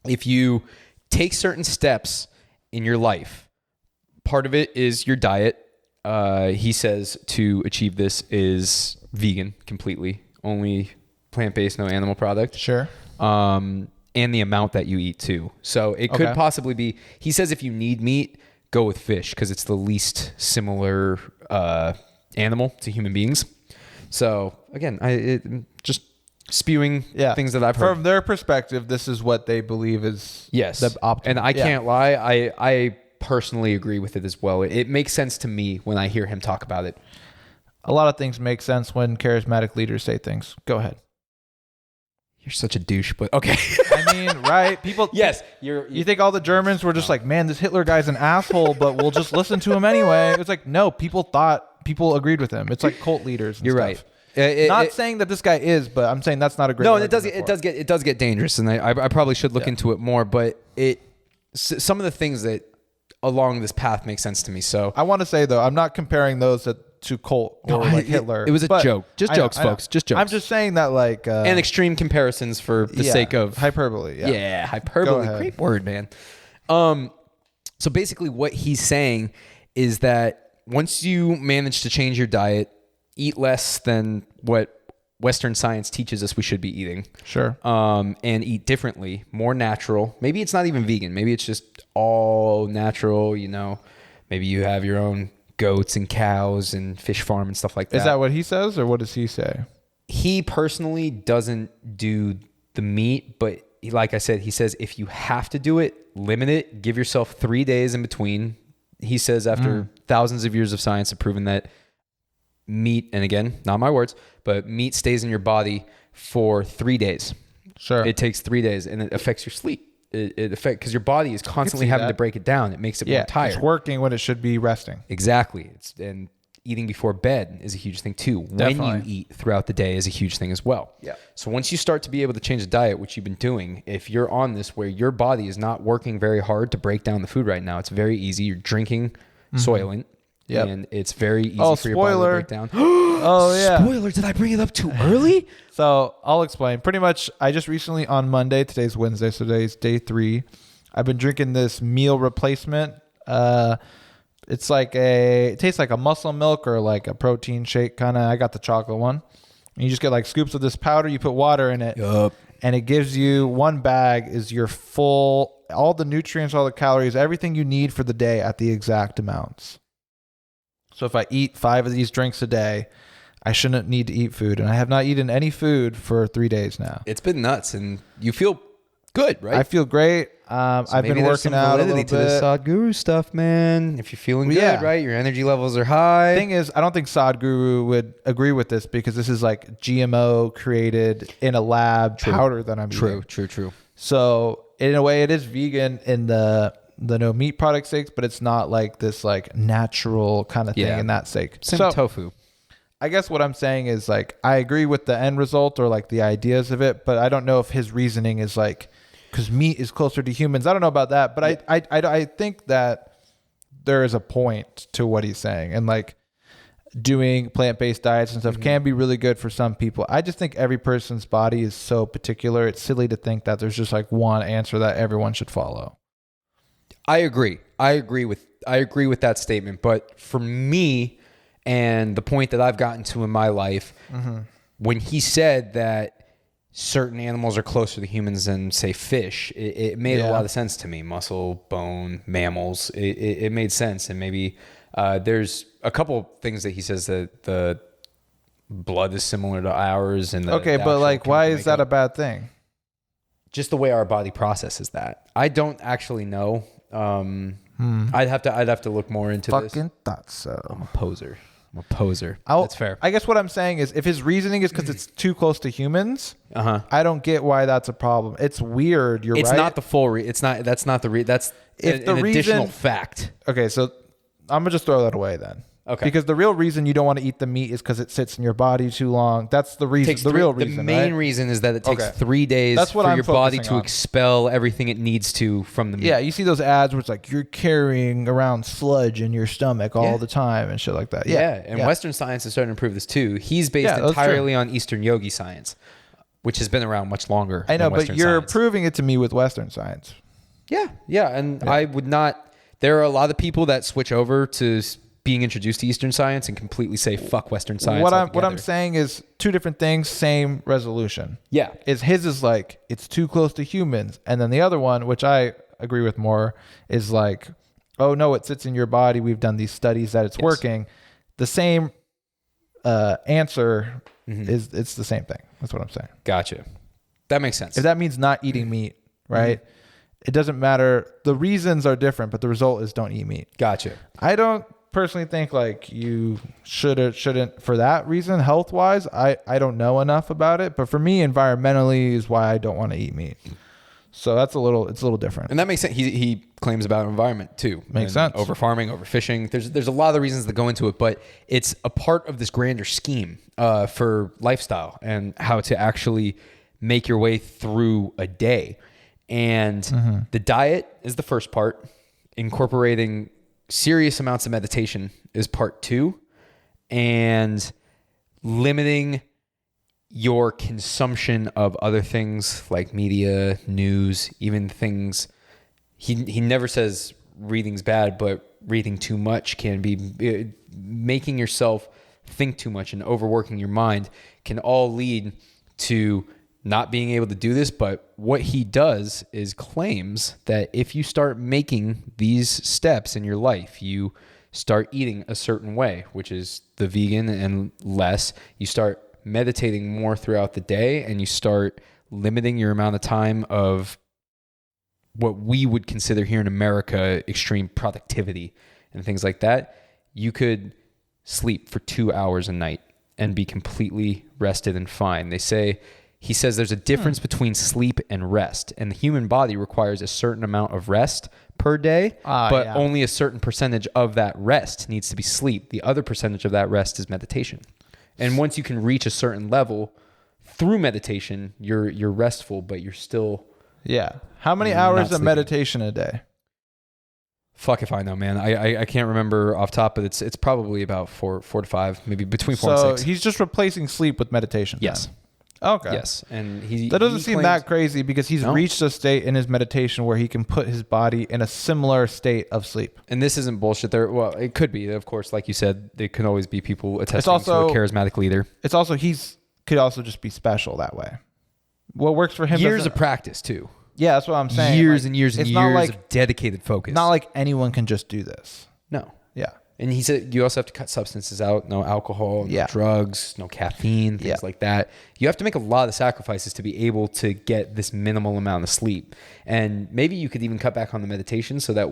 If you take certain steps in your life. Part of it is your diet. He says to achieve this is vegan completely, only plant-based, no animal product. Sure. And the amount that you eat too. So it could possibly be, he says if you need meat, go with fish because it's the least similar animal to human beings. So again, just spewing things that I've heard. From their perspective, this is what they believe is the optimal. And I can't lie, I personally agree with it as well. It makes sense to me when I hear him talk about it. A lot of things make sense when charismatic leaders say things. Go ahead. You're such a douche, but okay. I mean, right? People. Yes, you think all the Germans were just like, man, this Hitler guy's an asshole, but we'll just listen to him anyway. It's like, no, people agreed with him. It's like cult leaders. And You're stuff. right. Not saying that this guy is, but I'm saying that's not a great. No, and it does get dangerous, and I probably should look into it more. But some of the things that along this path make sense to me. So I want to say though, I'm not comparing those to cult or like Hitler. It was a joke. Just jokes, folks. Just jokes. I'm just saying that like and extreme comparisons for the sake of hyperbole. Yeah, hyperbole. Great word, man. So basically, what he's saying is that once you manage to change your diet, eat less than what Western science teaches us we should be eating. Sure. And eat differently, more natural. Maybe it's not even vegan. Maybe it's just all natural, Maybe you have your own goats and cows and fish farm and stuff like that. Is that what he says or what does he say? He personally doesn't do the meat, but like I said, he says if you have to do it, limit it. Give yourself 3 days in between. He says after thousands of years of science have proven that meat, and again, not my words, but meat stays in your body for 3 days. Sure. It takes 3 days and it affects your sleep. It affects because your body is constantly having to break it down. It makes it more tired. It's working when it should be resting. Exactly. And eating before bed is a huge thing too. Definitely. When you eat throughout the day is a huge thing as well. Yeah. So once you start to be able to change the diet, which you've been doing, if you're on this where your body is not working very hard to break down the food right now, it's very easy. You're drinking Soylent. Yep. And it's very easy for your body to break down. Oh, yeah. Spoiler. Did I bring it up too early? So I'll explain. Pretty much, I just recently on Monday, today's Wednesday, so today's day 3. I've been drinking this meal replacement. It tastes like a muscle milk or like a protein shake kind of. I got the chocolate one. And you just get like scoops of this powder. You put water in it. Yup. And it gives you one bag is your full, all the nutrients, all the calories, everything you need for the day at the exact amounts. So if I eat 5 of these drinks a day, I shouldn't need to eat food. And I have not eaten any food for 3 days now. It's been nuts. And you feel good, right? I feel great. I've been working out a little bit. To the Sadhguru stuff, man. If you're feeling good, right? Your energy levels are high. The thing is, I don't think Sadhguru would agree with this because this is like GMO created in a lab powder that I'm eating. True. So in a way, it is vegan in the no meat product sakes, but it's not like this like natural kind of thing in that sake. So tofu. I guess what I'm saying is like I agree with the end result or like the ideas of it, but I don't know if his reasoning is like because meat is closer to humans. I don't know about that, but I think that there is a point to what he's saying, and like doing plant-based diets and stuff can be really good for some people. I just think every person's body is so particular. It's silly to think that there's just like one answer that everyone should follow. I agree with that statement, but for me and the point that I've gotten to in my life, when he said that certain animals are closer to humans than say fish, it made a lot of sense to me. Muscle, bone, mammals, it made sense. And maybe there's a couple things that he says that the blood is similar to ours. And but like, why is that a bad thing? Just the way our body processes that. I don't actually know. I'd have to look more into this. Fucking thought so. I'm a poser. That's fair. I guess what I'm saying is if his reasoning is because it's too close to humans, I don't get why that's a problem. It's weird. It's right. Not the full that's not the that's an additional fact. Okay, so I'm gonna just throw that away then. Okay. Because the real reason you don't want to eat the meat is because it sits in your body too long. That's the reason. The main reason is that it takes 3 days for your body to expel everything it needs to from the meat. Yeah, you see those ads where it's like you're carrying around sludge in your stomach all the time and shit like that. And Western science is starting to prove this too. He's based entirely on Eastern yogi science, which has been around much longer. I know, than Western but you're science. proving it to me with Western science. Yeah, and I would not There are a lot of people that switch over to being introduced to Eastern science and completely say fuck Western science. What I'm saying is two different things, same resolution. Yeah. His is like it's too close to humans, and then the other one, which I agree with more, is like, oh no, it sits in your body. We've done these studies that it's working. The same answer is it's the same thing. That's what I'm saying. Gotcha. That makes sense. If that means not eating meat, right? It doesn't matter. The reasons are different, but the result is don't eat meat. Gotcha. I don't personally think like you should or shouldn't for that reason, health wise. I don't know enough about it, but for me, environmentally is why I don't want to eat meat. So it's a little different. And that makes sense. He claims about environment too. Makes sense. Over farming, over fishing. There's a lot of reasons that go into it, but it's a part of this grander scheme for lifestyle and how to actually make your way through a day. And the diet is the first part. Incorporating serious amounts of meditation is part 2. And limiting your consumption of other things like media, news, even things. He never says reading's bad, but reading too much can be making yourself think too much and overworking your mind can all lead to not being able to do this. But what he does is claims that if you start making these steps in your life, you start eating a certain way, which is the vegan and less, you start meditating more throughout the day, and you start limiting your amount of time of what we would consider here in America extreme productivity and things like that, you could sleep for 2 hours a night and be completely rested and fine. He says there's a difference between sleep and rest, and the human body requires a certain amount of rest per day, but only a certain percentage of that rest needs to be sleep. The other percentage of that rest is meditation. And once you can reach a certain level through meditation, you're restful, but you're still How many hours of meditation a day? Fuck if I know, man. I can't remember off top, but it's probably about 4 to 5, maybe between 4 and 6. So he's just replacing sleep with meditation. Yes. Then. Okay. Yes, and that doesn't seem that crazy because he's reached a state in his meditation where he can put his body in a similar state of sleep. And this isn't bullshit. Well, it could be, of course, like you said. There can always be people attesting to a charismatic leader. It's also could also just be special that way. What works for him? Years of practice too. Yeah, that's what I'm saying. Years and years and years of dedicated focus. Not like anyone can just do this. No. Yeah. And he said you also have to cut substances out. No alcohol, no drugs, no caffeine, things like that. You have to make a lot of sacrifices to be able to get this minimal amount of sleep. And maybe you could even cut back on the meditation so that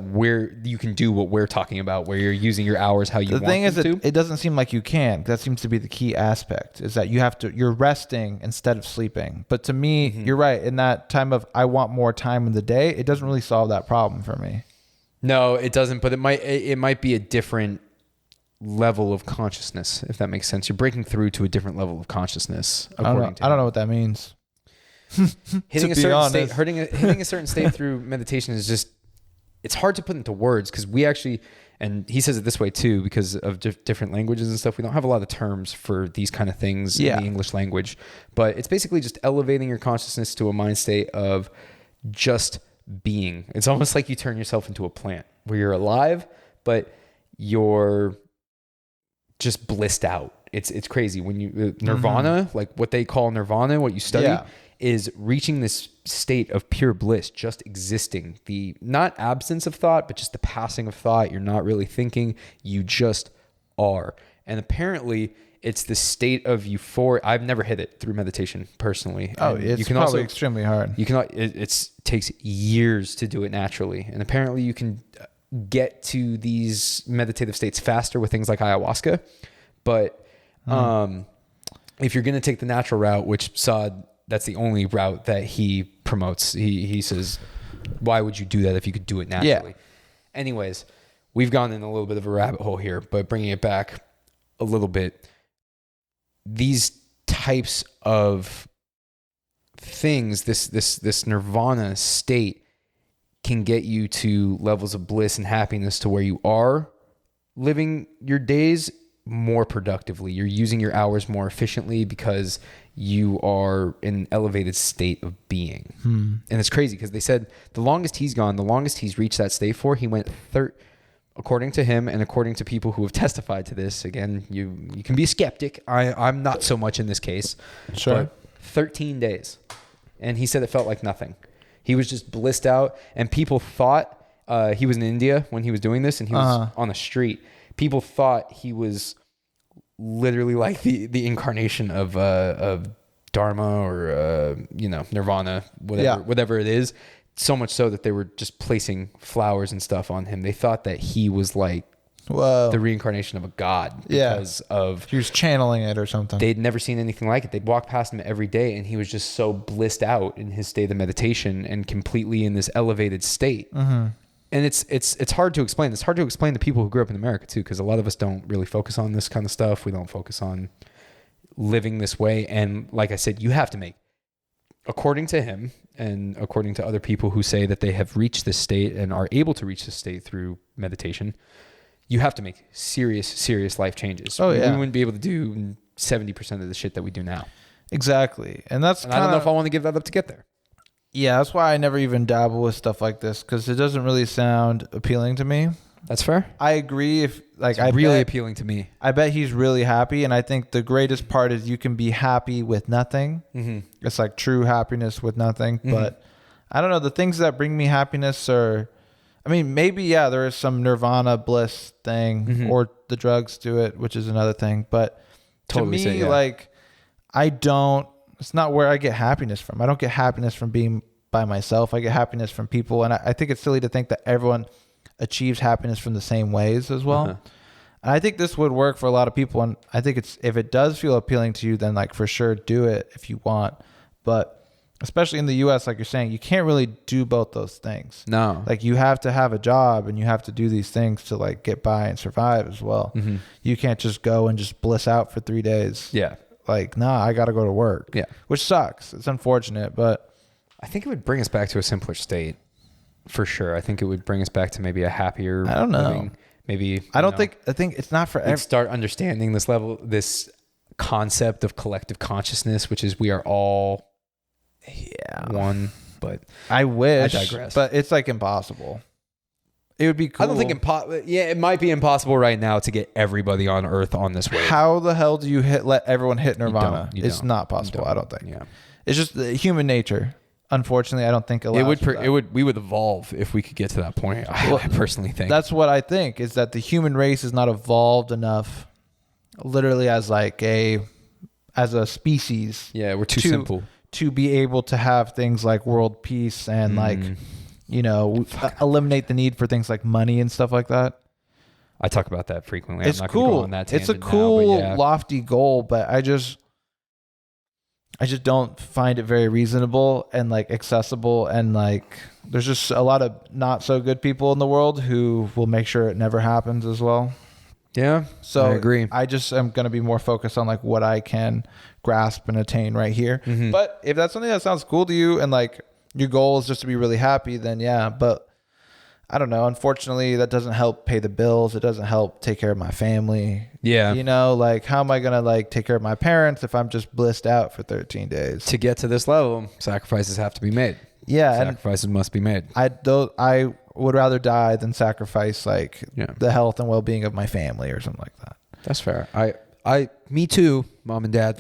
you can do what we're talking about, where you're using your hours how you want to. The thing is, it doesn't seem like you can. That seems to be the key aspect, is that you're resting instead of sleeping. But to me, you're right. In that time of I want more time in the day, it doesn't really solve that problem for me. No, it doesn't, but it might be a different level of consciousness, if that makes sense. You're breaking through to a different level of consciousness. I don't know what that means. Hitting a certain state through meditation is just, it's hard to put into words because we actually, and he says it this way too, because of different languages and stuff. We don't have a lot of terms for these kind of things in the English language, but it's basically just elevating your consciousness to a mind state of just being. It's almost like you turn yourself into a plant where you're alive, but you're just blissed out. It's crazy when you nirvana, like what they call nirvana, what you study is reaching this state of pure bliss, just existing, the not absence of thought, but just the passing of thought. You're not really thinking, you just are. And apparently it's the state of euphoria. I've never hit it through meditation personally. It's probably extremely hard. It takes years to do it naturally. And apparently you can get to these meditative states faster with things like ayahuasca. But if you're going to take the natural route, which Saad, that's the only route that he promotes. He says, why would you do that if you could do it naturally? Yeah. Anyways, we've gone in a little bit of a rabbit hole here, but bringing it back a little bit, these types of things, this nirvana state can get you to levels of bliss and happiness to where you are living your days more productively. You're using your hours more efficiently because you are in an elevated state of being. And it's crazy because they said the longest he's reached that state for, he went according to him and according to people who have testified to this. Again, you can be a skeptic. I'm not so much in this case. Sure. But 13 days. And he said it felt like nothing. He was just blissed out, and people thought he was in India when he was doing this, and he was on the street. People thought he was literally like the incarnation of Dharma or Nirvana, whatever it is. So much so that they were just placing flowers and stuff on him. They thought that he was like the reincarnation of a god because of he was channeling it or something. They'd never seen anything like it. They'd walk past him every day, and he was just so blissed out in his state of meditation and completely in this elevated state. And it's hard to explain. It's hard to explain to people who grew up in America too, because a lot of us don't really focus on this kind of stuff. We don't focus on living this way. And like I said, you have to make, according to him and according to other people who say that they have reached this state and are able to reach this state through meditation, you have to make serious life changes. We wouldn't be able to do 70% of the shit that we do now. Exactly. And I don't know if I want to give that up to get there. Yeah, that's why I never even dabble with stuff like this, because it doesn't really sound appealing to me. That's fair. I agree. It's appealing to me. I bet he's really happy, and I think the greatest part is you can be happy with nothing. It's like true happiness with nothing. But I don't know, the things that bring me happiness are, I mean, maybe there is some nirvana bliss thing, or the drugs do it, which is another thing. But totally to me, it's not where I get happiness from. I don't get happiness from being by myself. I get happiness from people. And I think it's silly to think that everyone achieves happiness from the same ways as well. And I think this would work for a lot of people. And I think if it does feel appealing to you, then like for sure do it if you want. But especially in the US, like you're saying, you can't really do both those things. No. Like you have to have a job and you have to do these things to like get by and survive as well. You can't just go and just bliss out for 3 days. Yeah. Like, I got to go to work. Yeah. Which sucks. It's unfortunate, but I think it would bring us back to a simpler state for sure. I think it would bring us back to maybe a happier I don't know. living. Maybe I think it's not for everyone. Start understanding this concept of collective consciousness, which is we are all one, but I wish, I digress. But it's like impossible. It would be cool. I don't think it might be impossible right now to get everybody on Earth on this wave. How the hell do you let everyone hit nirvana? It's not possible. I don't think. Yeah. It's just human nature. Unfortunately, I don't think we would evolve if we could get to that point. I personally think that's what I think, is that the human race is not evolved enough, literally as a species. Yeah, we're too simple to be able to have things like world peace and eliminate the need for things like money and stuff like that. I talk about that frequently. It's cool. It's a cool, lofty goal, but I just don't find it very reasonable and like accessible, and like there's just a lot of not so good people in the world who will make sure it never happens as well. Yeah. So I agree. I just am going to be more focused on like what I can grasp and attain right here. But if that's something that sounds cool to you and like your goal is just to be really happy, then yeah. But I don't know. Unfortunately, that doesn't help pay the bills. It doesn't help take care of my family. Yeah. Like how am I going to like take care of my parents if I'm just blissed out for 13 days? To get to this level, sacrifices have to be made. Yeah. Sacrifices must be made. I would rather die than sacrifice like the health and well-being of my family or something like that. That's fair. Me too, mom and dad.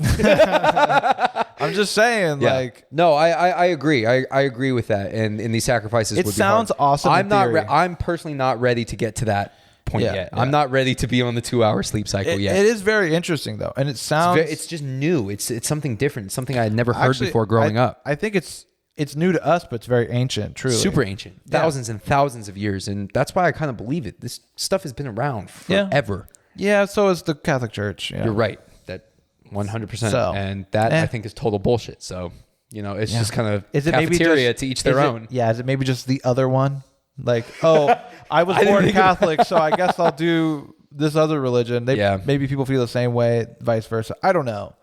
I'm just saying, like, no, I agree. I agree with that. And these sacrifices, it sounds awesome. I'm personally not ready to get to that point yet. Yeah. I'm not ready to be on the 2-hour sleep cycle yet. It is very interesting though, and it sounds. It's just new. It's something different. It's something I had never heard before growing up. I think it's new to us, but it's very ancient. Truly, super ancient. Thousands and thousands of years, and that's why I kind of believe it. This stuff has been around forever. Yeah, so is the Catholic Church. You're right. That 100%. And that I think is total bullshit. So, it's just kind of cafeteria to each their own. Is it maybe just the other one? Like, I was born Catholic, so I guess I'll do this other religion. Maybe people feel the same way, vice versa. I don't know.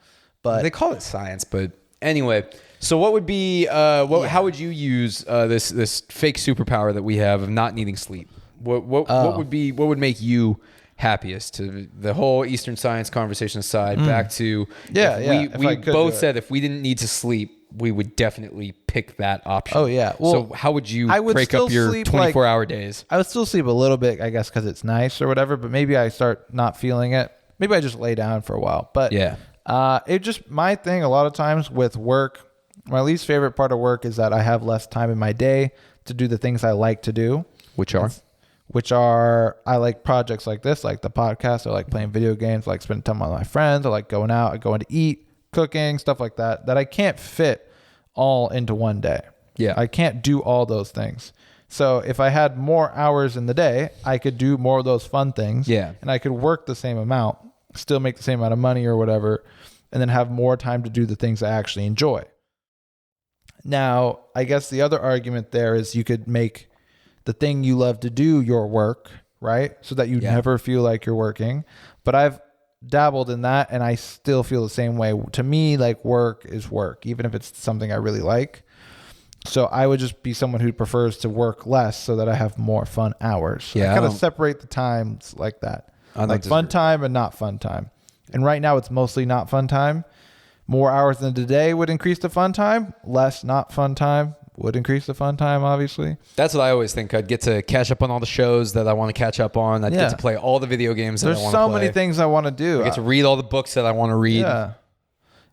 But they call it science, but anyway. So what would be, how would you use this fake superpower that we have of not needing sleep? What would make you happiest? To the whole Eastern Science conversation aside, back to we both said if we didn't need to sleep, we would definitely pick that option. Oh yeah. Well, so how would you I would break up your sleep 24-hour days? I would still sleep a little bit, I guess, because it's nice or whatever. But maybe I start not feeling it. Maybe I just lay down for a while. But yeah, it just my thing. A lot of times with work, my least favorite part of work is that I have less time in my day to do the things I like to do. Which are I like projects like this, like the podcast. I like playing video games. I like spending time with my friends. I like going out, going to eat, cooking, stuff like that. That I can't fit all into one day. Yeah, I can't do all those things. So if I had more hours in the day, I could do more of those fun things. Yeah, and I could work the same amount, still make the same amount of money or whatever, and then have more time to do the things I actually enjoy. Now, I guess the other argument there is you could make the thing you love to do your work, right? So that you never feel like you're working. But I've dabbled in that and I still feel the same way. To me, like work is work, even if it's something I really like. So I would just be someone who prefers to work less so that I have more fun hours. Yeah, I kind of separate the times like that. Like fun time and not fun time. And right now it's mostly not fun time. More hours in the day would increase the fun time. Less not fun time would increase the fun time, obviously. That's what I always think. I'd get to catch up on all the shows that I want to catch up on. I'd get to play all the video games that I want to play. There's so many things I want to do. I get to read all the books that I want to read. Yeah.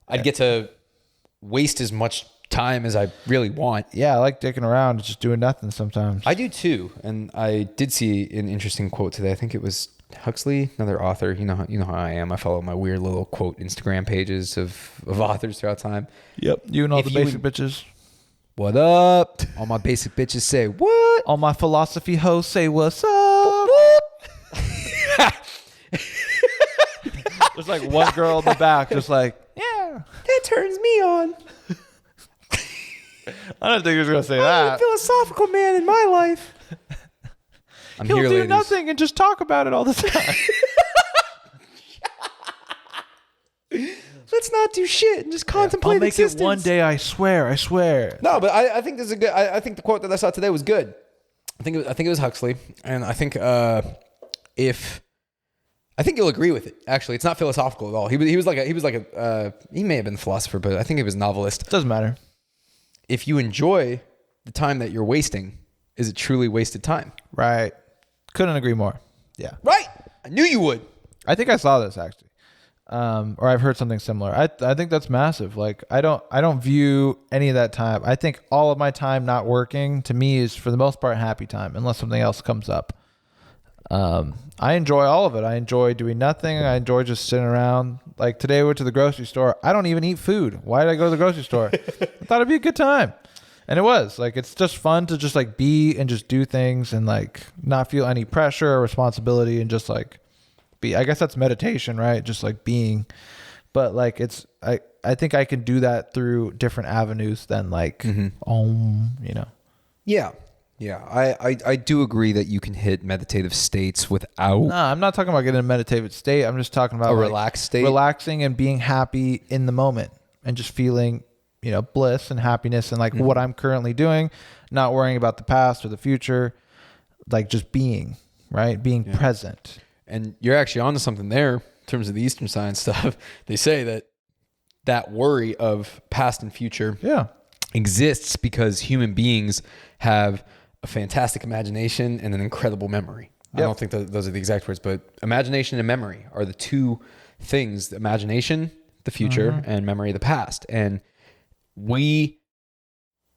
I'd get to waste as much time as I really want. Yeah, I like dicking around, just doing nothing sometimes. I do too. And I did see an interesting quote today. I think it was Huxley, another author. You know how I am. I follow my weird little quote Instagram pages of authors throughout time. Yep. You and all the basic bitches. What up? All my basic bitches say what? All my philosophy hoes say what's up? There's like one girl in the back just like, yeah, that turns me on. I don't think he was going to say that. I'm a philosophical man in my life. He'll do nothing and just talk about it all the time. Let's not do shit and just contemplate existence. I'll make it one day, I swear. No, but I think this is a good. I think the quote that I saw today was good. I think it was Huxley, and I think I think you'll agree with it. Actually, it's not philosophical at all. He may have been a philosopher, but I think he was a novelist. Doesn't matter. If you enjoy the time that you're wasting, is it truly wasted time? Right. Couldn't agree more. Yeah. Right. I knew you would. I think I saw this actually. Or I've heard something similar. I think that's massive. Like I don't view any of that time. I think all of my time not working to me is for the most part happy time unless something else comes up. I enjoy all of it. I enjoy doing nothing. I enjoy just sitting around. Like today I went to the grocery store. I don't even eat food. Why did I go to the grocery store? I thought it'd be a good time. And it was like, it's just fun to just like be and just do things and like not feel any pressure or responsibility and just like be. I guess that's meditation, right? Just like being. But like I think I can do that through different avenues than like Yeah. Yeah, I do agree that you can hit meditative states without. No, I'm not talking about getting a meditative state. I'm just talking about a relaxed state, relaxing and being happy in the moment and just feeling, bliss and happiness and like what I'm currently doing, not worrying about the past or the future, like just being, right? Being present. And you're actually onto something there in terms of the Eastern Science stuff. They say that worry of past and future exists because human beings have a fantastic imagination and an incredible memory. Yep. I don't think those are the exact words, but imagination and memory are the two things. Imagination, the future, and memory, the past. And we,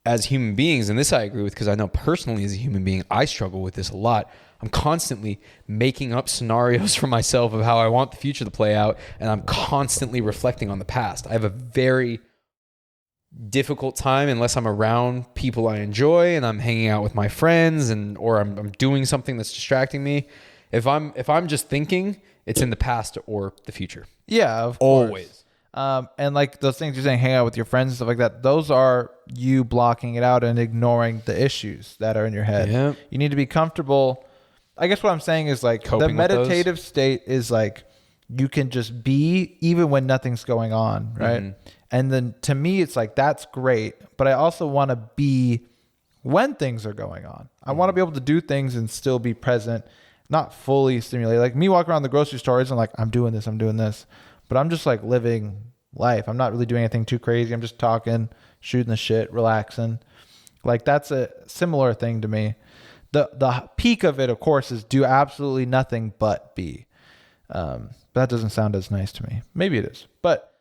as human beings, and this I agree with because I know personally as a human being, I struggle with this a lot. I'm constantly making up scenarios for myself of how I want the future to play out, and I'm constantly reflecting on the past. I have a very difficult time unless I'm around people I enjoy and I'm hanging out with my friends or I'm doing something that's distracting me. If I'm just thinking, it's in the past or the future. Yeah, of course. Always. And like those things you're saying, hang out with your friends and stuff like that, those are you blocking it out and ignoring the issues that are in your head. Yeah. You need to be comfortable. I guess what I'm saying is like the meditative state is like you can just be even when nothing's going on, right? Mm-hmm. And then to me, it's like, that's great. But I also want to be when things are going on. I want to be able to do things and still be present, not fully stimulated. Like me walking around the grocery store isn't like I'm doing this, but I'm just like living life. I'm not really doing anything too crazy. I'm just talking, shooting the shit, relaxing. Like that's a similar thing to me. The peak of it, of course, is do absolutely nothing but be. But that doesn't sound as nice to me. Maybe it is, but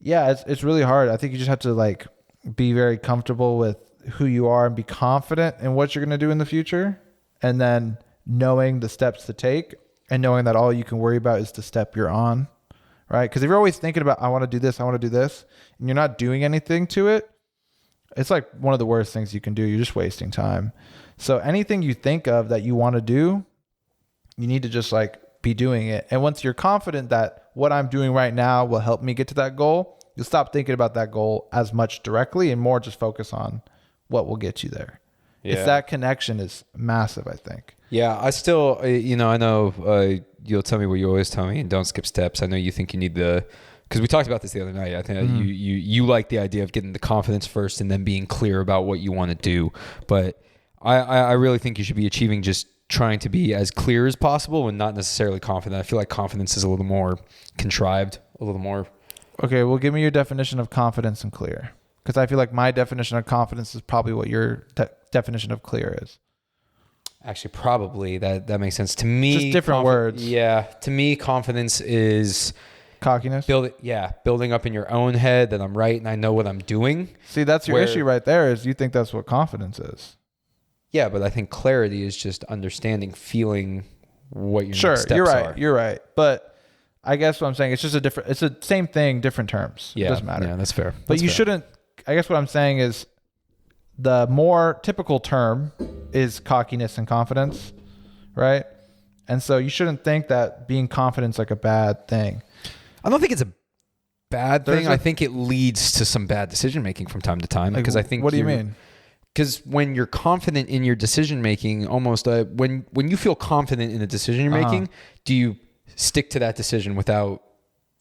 yeah, it's really hard. I think you just have to like be very comfortable with who you are and be confident in what you're going to do in the future, and then knowing the steps to take and knowing that all you can worry about is the step you're on, right? Because if you're always thinking about I want to do this, and you're not doing anything to it, it's like one of the worst things you can do. You're just wasting time. So anything you think of that you want to do, you need to just like be doing it. And once you're confident that what I'm doing right now will help me get to that goal, you'll stop thinking about that goal as much directly and more just focus on what will get you there. Yeah. It's that connection is massive, I think. Yeah, I still, I know you'll tell me what you always tell me, and don't skip steps. I know you think you need because we talked about this the other night. I think you like the idea of getting the confidence first and then being clear about what you want to do. But I really think you should be achieving just trying to be as clear as possible and not necessarily confident. I feel like confidence is a little more contrived, a little more. Okay, well, give me your definition of confidence and clear. Because I feel like my definition of confidence is probably what your definition of clear is. Actually, probably that makes sense to me. Just different words. Yeah, to me, confidence is cockiness. Building up in your own head that I'm right and I know what I'm doing. See, that's your issue right there. Is you think that's what confidence is. Yeah, but I think clarity is just understanding, feeling what your next steps are. You're right. But I guess what I'm saying, it's the same thing, different terms. Yeah, it doesn't matter. Yeah, that's fair. But shouldn't, I guess what I'm saying is the more typical term is cockiness and confidence, right? And so you shouldn't think that being confident is like a bad thing. I don't think it's a bad thing. I think it leads to some bad decision making from time to time. Because I think. What do you mean? Because when you're confident in your decision making, almost when you feel confident in the decision you're making, do you stick to that decision without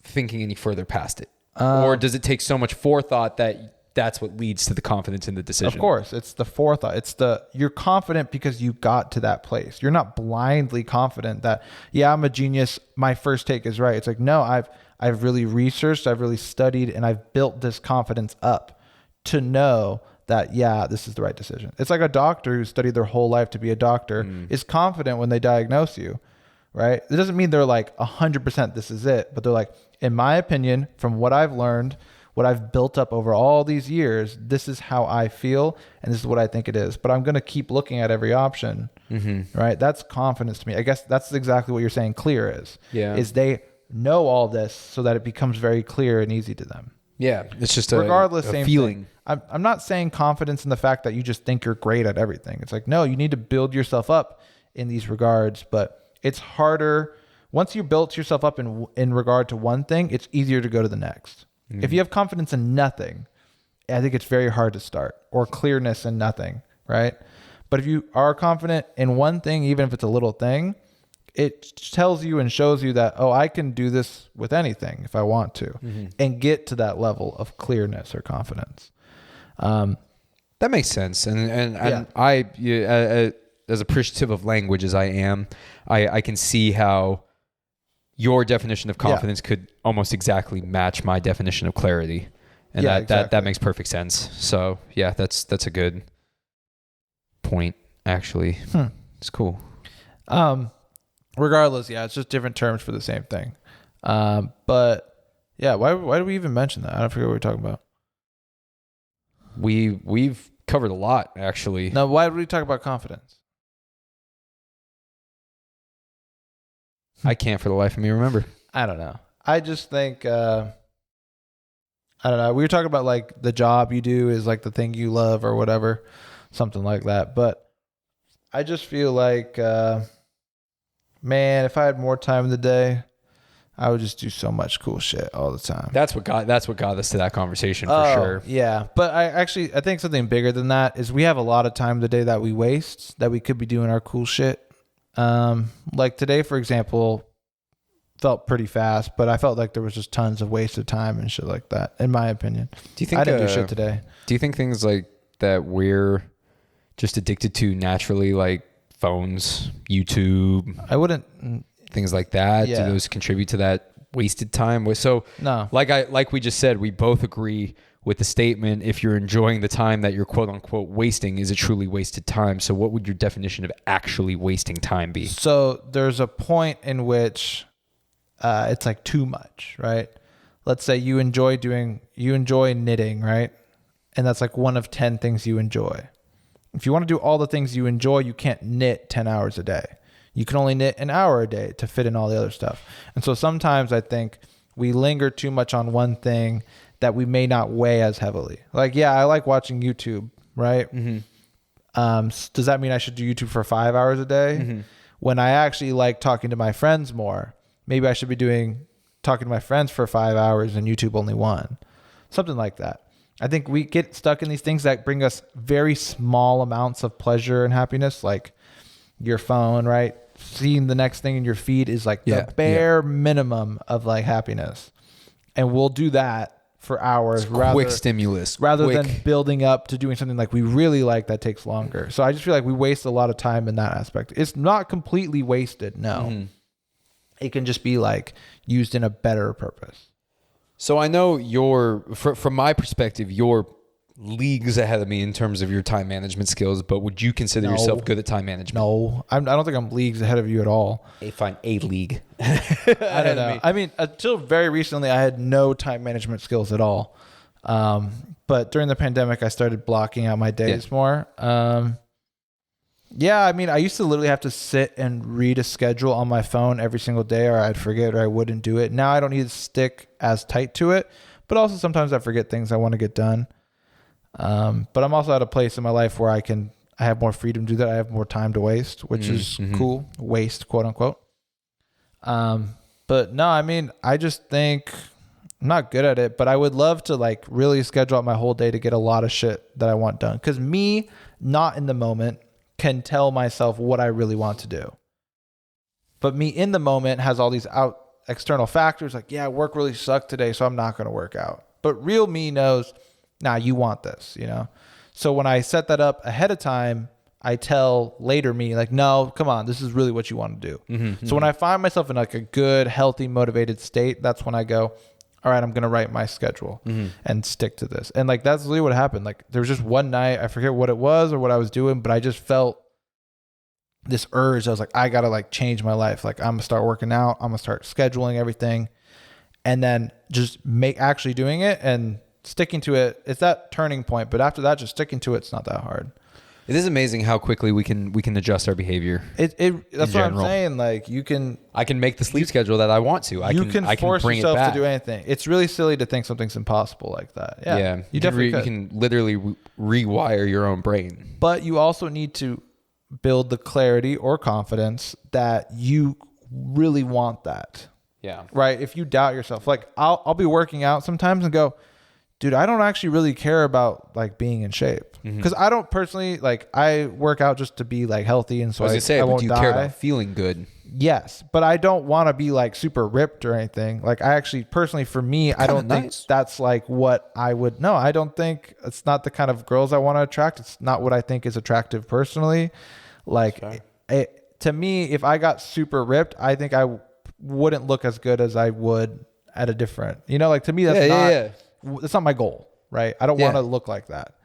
thinking any further past it, or does it take so much forethought that that's what leads to the confidence in the decision? Of course, it's the forethought. You're confident because you got to that place. You're not blindly confident that I'm a genius. My first take is right. It's like no, I've really researched, I've really studied, and I've built this confidence up to know that, this is the right decision. It's like a doctor who studied their whole life to be a doctor is confident when they diagnose you, right? It doesn't mean they're like 100% this is it, but they're like, in my opinion, from what I've learned, what I've built up over all these years, this is how I feel, and this is what I think it is. But I'm going to keep looking at every option, right? That's confidence to me. I guess that's exactly what you're saying clear is. Yeah. Is they know all this so that it becomes very clear and easy to them. Yeah, it's just regardless, a same feeling. Thing. I'm not saying confidence in the fact that you just think you're great at everything. It's like, no, you need to build yourself up in these regards, but it's harder. Once you built yourself up in regard to one thing, it's easier to go to the next. If you have confidence in nothing, I think it's very hard to start, or clearness in nothing, right? But if you are confident in one thing, even if it's a little thing, it tells you and shows you that, I can do this with anything if I want to, and get to that level of clearness or confidence. That makes sense. And I, as appreciative of language as I am, I can see how your definition of confidence could almost exactly match my definition of clarity. And that makes perfect sense. So yeah, that's a good point, actually. It's cool. Regardless, it's just different terms for the same thing. But yeah, why do we even mention that? I don't forget what we're talking about. We've covered a lot, actually. No, why did we talk about confidence? I can't for the life of me remember. I don't know. I just think I don't know. We were talking about like the job you do is like the thing you love or whatever, something like that. But I just feel like man, if I had more time in the day, I would just do so much cool shit all the time. That's what got us to that conversation for sure. Yeah. But I think something bigger than that is we have a lot of time in the day that we waste that we could be doing our cool shit. Like today, for example, felt pretty fast, but I felt like there was just tons of wasted time and shit like that, in my opinion. Do you think I didn't do shit today? Do you think things like that we're just addicted to naturally, like phones, YouTube, I wouldn't. things like that? Yeah. Do those contribute to that wasted time? So No. like we just said, we both agree with the statement, if you're enjoying the time that you're quote unquote wasting, is it truly wasted time? So what would your definition of actually wasting time be? So there's a point in which it's like too much, right? Let's say you enjoy knitting, right? And that's like one of 10 things you enjoy. If you want to do all the things you enjoy, you can't knit 10 hours a day. You can only knit an hour a day to fit in all the other stuff. And so sometimes I think we linger too much on one thing that we may not weigh as heavily. Like, yeah, I like watching YouTube, right? Mm-hmm. Does that mean I should do YouTube for 5 hours a day? Mm-hmm. When I actually like talking to my friends more, maybe I should be talking to my friends for 5 hours and YouTube only 1. Something like that. I think we get stuck in these things that bring us very small amounts of pleasure and happiness, like your phone, right? Seeing the next thing in your feed is like the bare minimum of like happiness. And we'll do that for hours. Quick stimulus. Rather than building up to doing something like we really like that takes longer. So I just feel like we waste a lot of time in that aspect. It's not completely wasted, no. Mm-hmm. It can just be like used in a better purpose. So I know from my perspective, you're leagues ahead of me in terms of your time management skills, but would you consider yourself good at time management? No, I don't think I'm leagues ahead of you at all. A league. I don't know. I mean, until very recently, I had no time management skills at all. But during the pandemic, I started blocking out my days more. Yeah, I mean, I used to literally have to sit and read a schedule on my phone every single day, or I'd forget, or I wouldn't do it. Now I don't need to stick as tight to it, but also sometimes I forget things I want to get done. But I'm also at a place in my life where I have more freedom to do that. I have more time to waste, which is cool. Waste, quote unquote. But no, I mean, I just think I'm not good at it, but I would love to like really schedule out my whole day to get a lot of shit that I want done. Cause me, not in the moment, can tell myself what I really want to do. But me in the moment has all these external factors like, yeah, work really sucked today, so I'm not going to work out. But real me knows, nah, you want this, you know? So when I set that up ahead of time, I tell later me like, no, come on, this is really what you want to do. Mm-hmm, so when I find myself in like a good, healthy, motivated state, that's when I go, all right, I'm going to write my schedule and stick to this. And like, that's really what happened. Like there was just one night, I forget what it was or what I was doing, but I just felt this urge. I was like, I got to like change my life. Like I'm gonna start working out. I'm gonna start scheduling everything and then just actually doing it and sticking to it. It's that turning point. But after that, just sticking to it's not that hard. It is amazing how quickly we can adjust our behavior. That's what I'm saying. Like I can make the sleep schedule that I want to. I can force bring yourself it back to do anything. It's really silly to think something's impossible like that. Yeah. You can literally rewire your own brain. But you also need to build the clarity or confidence that you really want that. Yeah. Right. If you doubt yourself, like I'll be working out sometimes and go, dude, I don't actually really care about like being in shape. Because I don't personally like, I work out just to be like healthy. And so I won't die. Care about feeling good? Yes. But I don't want to be like super ripped or anything. Like I actually personally, for me, I don't think that's like what I would, no, I don't think it's not the kind of girls I want to attract. It's not what I think is attractive personally. Like to me, if I got super ripped, I think I wouldn't look as good as I would at a different, like to me, that's not my goal, right? I don't want to look like that.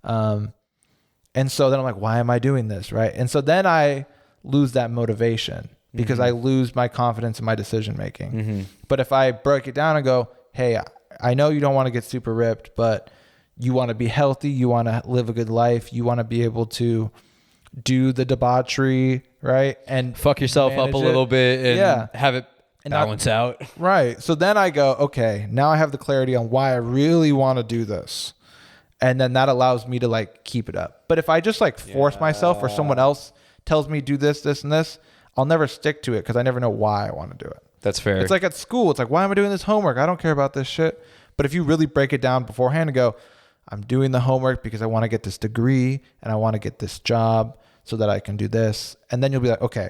And so then I'm like, why am I doing this? Right. And so then I lose that motivation because I lose my confidence in my decision making. But if I break it down and go, hey, I know you don't want to get super ripped, but you want to be healthy. You want to live a good life. You want to be able to do the debauchery, right? And fuck yourself up a little bit and have it balance out. Right. So then I go, okay, now I have the clarity on why I really want to do this. And then that allows me to like keep it up. But if I just like force myself or someone else tells me do this, this, and this, I'll never stick to it because I never know why I want to do it. That's fair. It's like at school. It's like, why am I doing this homework? I don't care about this shit. But if you really break it down beforehand and go, I'm doing the homework because I want to get this degree and I want to get this job so that I can do this. And then you'll be like, okay,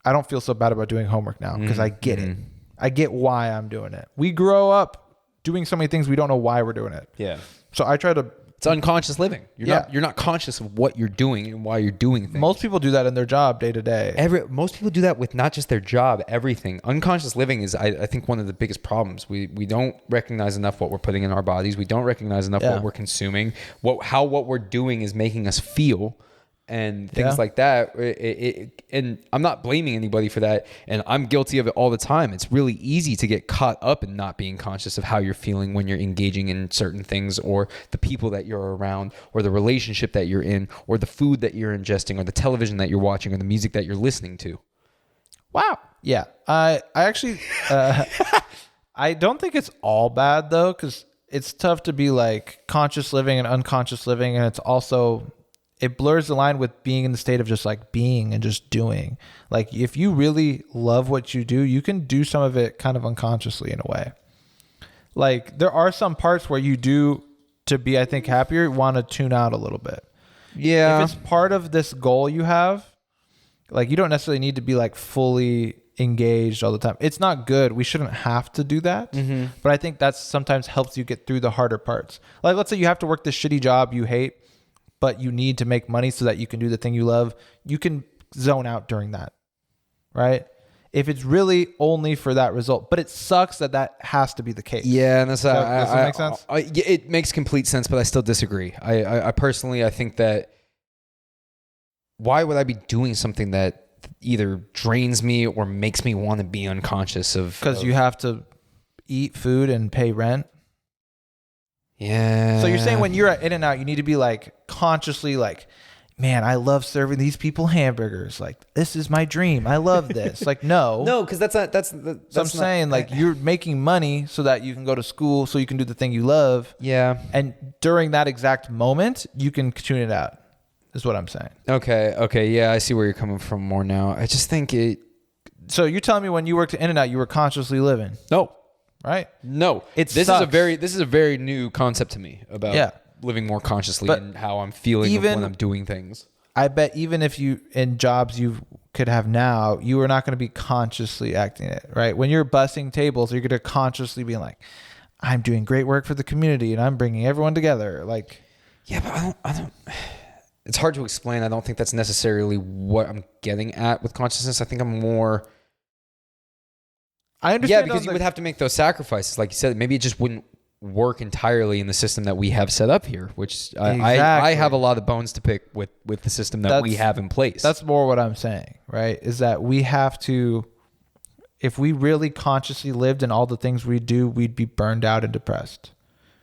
I don't feel so bad about doing homework now because I get it. I get why I'm doing it. We grow up doing so many things we don't know why we're doing it. Yeah. So I try to It's unconscious living. You're not conscious of what you're doing and why you're doing things. Most people do that in their job day to day. Most people do that with not just their job, everything. Unconscious living is, I think, one of the biggest problems. We don't recognize enough what we're putting in our bodies. We don't recognize enough what we're consuming, how what we're doing is making us feel, and things like that. And I'm not blaming anybody for that. And I'm guilty of it all the time. It's really easy to get caught up in not being conscious of how you're feeling when you're engaging in certain things, or the people that you're around, or the relationship that you're in, or the food that you're ingesting, or the television that you're watching, or the music that you're listening to. Wow. Yeah. I actually, I don't think it's all bad though, because it's tough to be like conscious living and unconscious living. And it's also, it blurs the line with being in the state of just like being and just doing. Like if you really love what you do, you can do some of it kind of unconsciously in a way. Like there are some parts where you do, to be, I think, happier, want to tune out a little bit. Yeah. If it's part of this goal you have, like you don't necessarily need to be like fully engaged all the time. It's not good. We shouldn't have to do that. Mm-hmm. But I think that sometimes helps you get through the harder parts. Like let's say you have to work this shitty job you hate, but you need to make money so that you can do the thing you love. You can zone out during that, right? If it's really only for that result, but it sucks that has to be the case. Yeah, and that's does that make sense? Yeah, it makes complete sense, but I still disagree. I personally, I think that why would I be doing something that either drains me or makes me want to be unconscious of? Because you have to eat food and pay rent. Yeah. So you're saying when you're at In-N-Out, you need to be like consciously like, man, I love serving these people hamburgers. Like, this is my dream. I love this. Like, no. No, because that's not, so I'm saying like you're making money so that you can go to school, so you can do the thing you love. Yeah. And during that exact moment, you can tune it out, is what I'm saying. Okay. Yeah, I see where you're coming from more now. I just think it. So you're telling me when you worked at In-N-Out, you were consciously living? No. Right? No. This is a very new concept to me about living more consciously and how I'm feeling when I'm doing things. I bet even if you in jobs you could have now, you are not going to be consciously acting it, right? When you're bussing tables, you're going to consciously be like, I'm doing great work for the community and I'm bringing everyone together. Like, yeah, but I don't. It's hard to explain. I don't think that's necessarily what I'm getting at with consciousness. I think I'm more. I understand. Yeah, because you would have to make those sacrifices. Like you said, maybe it just wouldn't work entirely in the system that we have set up here, which I have a lot of bones to pick with the system that we have in place. That's more what I'm saying, right? Is that we have to, if we really consciously lived in all the things we do, we'd be burned out and depressed.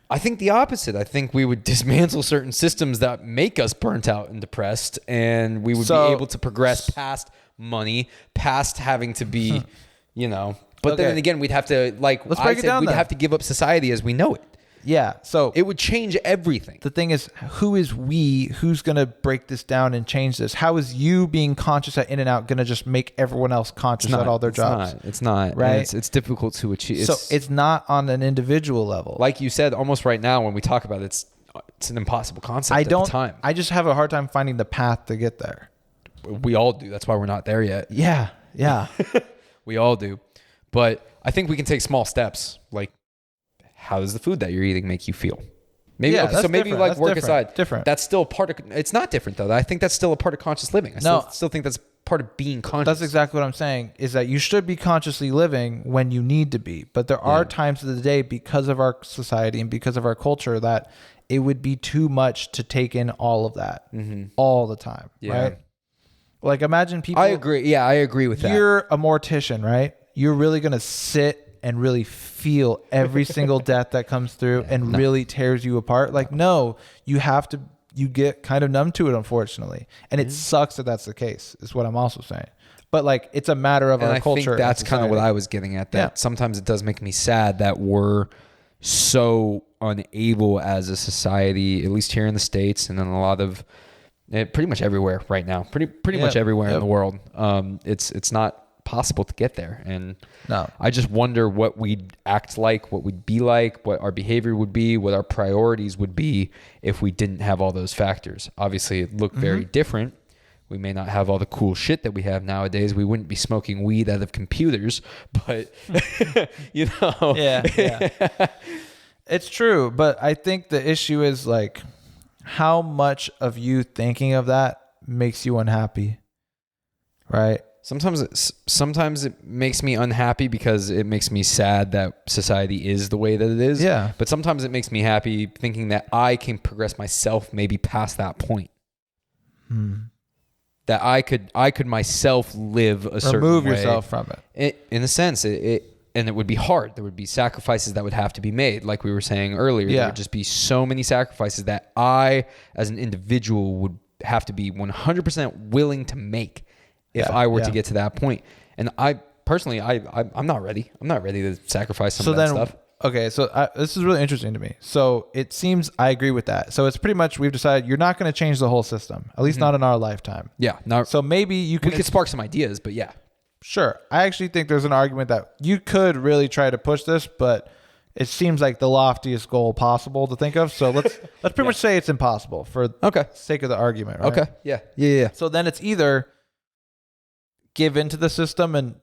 I think the opposite. I think we would dismantle certain systems that make us burnt out and depressed, and we would be able to progress past money, past having to be, But then again, we'd have to, like I said, we'd have to give up society as we know it. Yeah. So it would change everything. The thing is, who is we? Who's going to break this down and change this? How is you being conscious at In-N-Out going to just make everyone else conscious at all their jobs? It's not. Right. It's difficult to achieve. So it's not on an individual level. Like you said, almost right now when we talk about it, it's an impossible concept at the time. I just have a hard time finding the path to get there. We all do. That's why we're not there yet. Yeah. We all do. But I think we can take small steps. Like, how does the food that you're eating make you feel? Maybe maybe like work aside. Different. That's still part of. It's not different though. I think that's still a part of conscious living. I still think that's part of being conscious. That's exactly what I'm saying. Is that you should be consciously living when you need to be, but there are times of the day because of our society and because of our culture that it would be too much to take in all of that all the time. Yeah. Right. Like imagine people. I agree. Yeah, I agree with that. You're a mortician, right? You're really going to sit and really feel every single death that comes through and really tears you apart. Like, no, you get kind of numb to it, unfortunately. And it sucks that that's the case, is what I'm also saying. But like, it's a matter of our culture. I think that's kind of what I was getting at. That sometimes it does make me sad that we're so unable as a society, at least here in the States and in a lot of, pretty much everywhere right now, pretty much everywhere in the world. It's not possible to get there, and I just wonder what we'd act like, what we'd be like, what our behavior would be, what our priorities would be if we didn't have all those factors. Obviously it looked very different. We may not have all the cool shit that we have nowadays. We wouldn't be smoking weed out of computers, but yeah. It's true, but I think the issue is like how much of you thinking of that makes you unhappy, right? Sometimes it makes me unhappy because it makes me sad that society is the way that it is. Yeah. But sometimes it makes me happy thinking that I can progress myself maybe past that point. That I could myself live a certain way. Remove yourself from it. In a sense, and it would be hard. There would be sacrifices that would have to be made. Like we were saying earlier, Yeah. there would just be so many sacrifices that I, as an individual, would have to be 100% willing to make if I were to get to that point. And I personally, I'm not ready. I'm not ready to sacrifice some of that stuff. Okay, so this is really interesting to me. So it seems I agree with that. So it's pretty much we've decided you're not going to change the whole system, at least not in our lifetime. Yeah. No, So maybe we could spark some ideas, but yeah. Sure. I actually think there's an argument that you could really try to push this, but it seems like the loftiest goal possible to think of. So let's pretty much say it's impossible for sake of the argument, right? Okay. Yeah. So then it's either give into the system and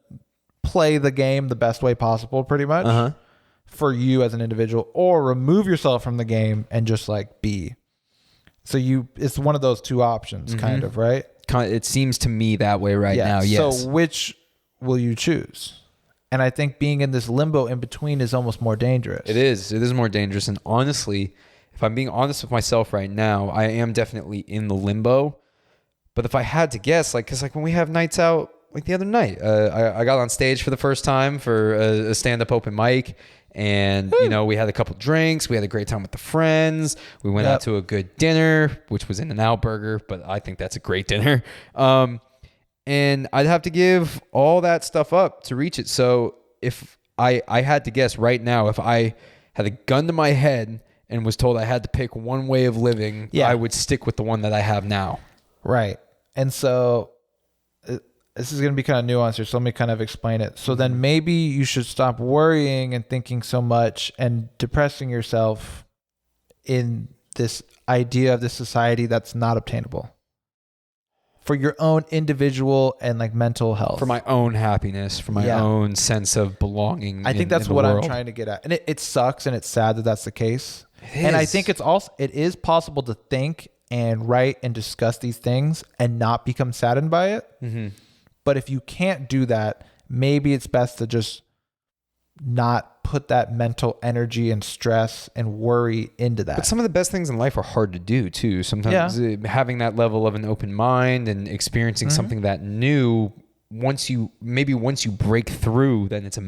play the game the best way possible, pretty much, for you as an individual, or remove yourself from the game and just like be. So it's one of those two options, kind of, right? It seems to me that way now. Yes. So which will you choose? And I think being in this limbo in between is almost more dangerous. It is more dangerous. And honestly, if I'm being honest with myself right now, I am definitely in the limbo. But if I had to guess, because when we have nights out, like the other night, I got on stage for the first time for a stand-up open mic. And, we had a couple drinks. We had a great time with the friends. We went out to a good dinner, which was In-N-Out Burger, but I think that's a great dinner. And I'd have to give all that stuff up to reach it. So if I had to guess right now, if I had a gun to my head and was told I had to pick one way of living, I would stick with the one that I have now. Right. And so this is going to be kind of nuanced here, so let me kind of explain it. So then maybe you should stop worrying and thinking so much and depressing yourself in this idea of this society that's not obtainable for your own individual and like mental health. For my own happiness, for my own sense of belonging. I think that's what I'm trying to get at. And it sucks and it's sad that that's the case. And I think it is possible to think and write and discuss these things and not become saddened by it. Mm-hmm. But if you can't do that, maybe it's best to just not put that mental energy and stress and worry into that. But some of the best things in life are hard to do too. Sometimes having that level of an open mind and experiencing something that new, once you break through, then it's a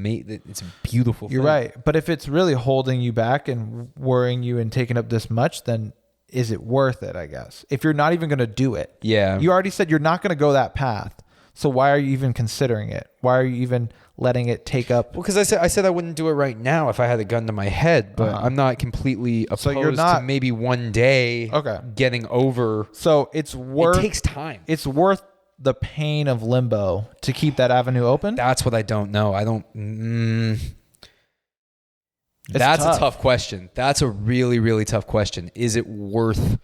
beautiful thing. You're right. But if it's really holding you back and worrying you and taking up this much, then is it worth it, I guess? If you're not even going to do it. Yeah. You already said you're not going to go that path. So why are you even considering it? Why are you even letting it take up? Well, because I said I wouldn't do it right now if I had a gun to my head, but I'm not completely opposed to maybe one day getting over. So it takes time. It's worth the pain of limbo to keep that avenue open? That's what I don't know. That's a tough question. That's a really, really tough question. Is it worth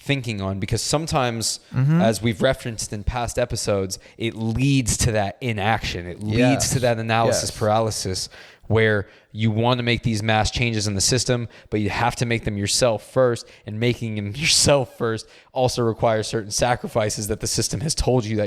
thinking on? Because sometimes, as we've referenced in past episodes, it leads to that inaction. It leads to that analysis paralysis, where you want to make these mass changes in the system, but you have to make them yourself first. And making them yourself first also requires certain sacrifices that the system has told you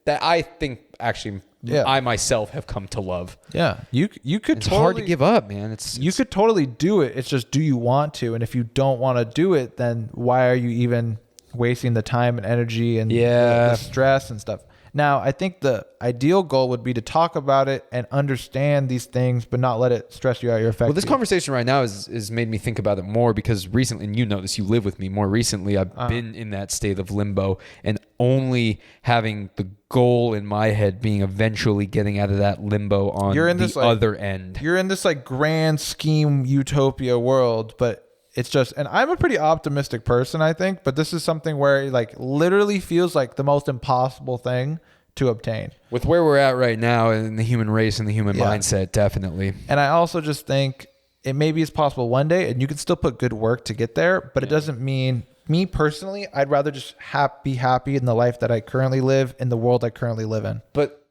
that I think actually I myself have come to love. Yeah. You could it's hard to give up, man. You could totally do it. It's just, do you want to? And if you don't want to do it, then why are you even wasting the time and energy and the stress and stuff? Now, I think the ideal goal would be to talk about it and understand these things, but not let it stress you out or affect you. Well, this conversation right now has made me think about it more, because recently, and you know this, you live with me, more recently, I've been in that state of limbo, and only having the goal in my head being eventually getting out of that limbo on the other end. You're in this like grand scheme utopia world, but it's just, and I'm a pretty optimistic person, I think, but this is something where it like literally feels like the most impossible thing to obtain. With where we're at right now in the human race and the human mindset, definitely. And I also just think it maybe is possible one day, and you can still put good work to get there, but it doesn't mean, me personally, I'd rather just be happy in the life that I currently live, in the world I currently live in. But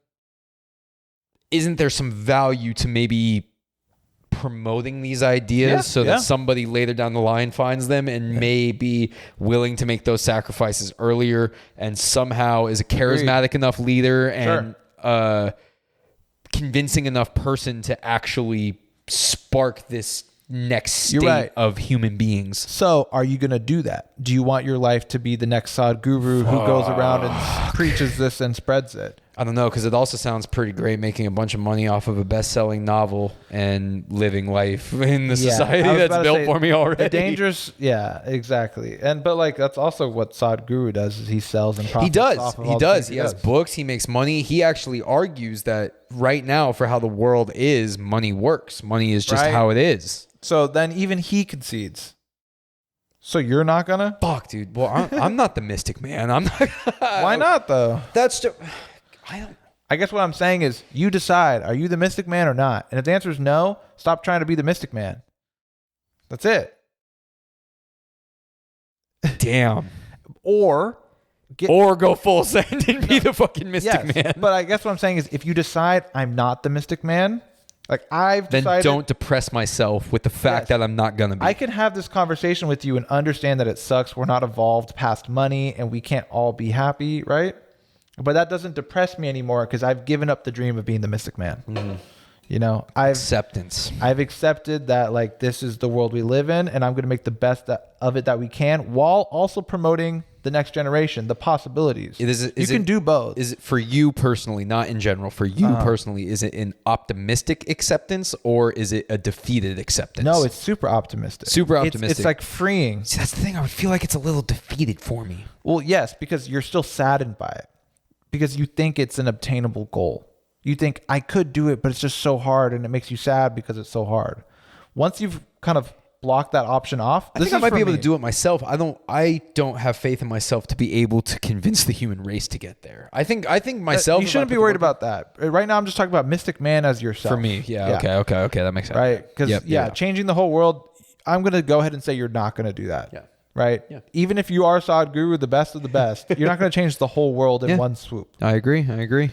isn't there some value to maybe promoting these ideas so that somebody later down the line finds them and may be willing to make those sacrifices earlier, and somehow is a charismatic enough leader and convincing enough person to actually spark this next state of human beings. So are you going to do that? Do you want your life to be the next Sadhguru who goes around and preaches this and spreads it? I don't know, because it also sounds pretty great making a bunch of money off of a best-selling novel and living life in the society that's built for me already. The dangerous, exactly. But like that's also what Sadhguru does, is he sells and profits. He does. He has books. He makes money. He actually argues that right now, for how the world is, money works. Money is just how it is. So then even he concedes. So you're not gonna? Fuck, dude. Well, I'm not the mystic man. I'm not. Why not though? That's just. I guess what I'm saying is you decide, are you the mystic man or not? And if the answer is no, stop trying to be the mystic man. That's it. Damn. Or go full send and be the fucking mystic man. But I guess what I'm saying is if you decide I'm not the mystic man, like I've decided. Then don't depress myself with the fact that I'm not going to be. I can have this conversation with you and understand that it sucks. We're not evolved past money and we can't all be happy, right? But that doesn't depress me anymore because I've given up the dream of being the mystic man. Mm-hmm. You know, acceptance. I've accepted that like this is the world we live in, and I'm going to make the best of it that we can, while also promoting the next generation, the possibilities. You can do both. Is it for you personally, not in general? For you personally, is it an optimistic acceptance or is it a defeated acceptance? No, it's super optimistic. Super optimistic. It's like freeing. See, that's the thing. I would feel like it's a little defeated for me. Well, yes, because you're still saddened by it. Because you think it's an obtainable goal. You think I could do it, but it's just so hard, and it makes you sad because it's so hard. Once you've kind of blocked that option off, I think I might be able to do it myself. I don't have faith in myself to be able to convince the human race to get there. I think myself. You shouldn't be worried about that. Right now, I'm just talking about mystic man as yourself. For me, okay, that makes sense. Right? Because changing the whole world. I'm gonna go ahead and say you're not gonna do that. Yeah. Right? Yeah. Even if you are Sadhguru, the best of the best, you're not going to change the whole world in one swoop. I agree.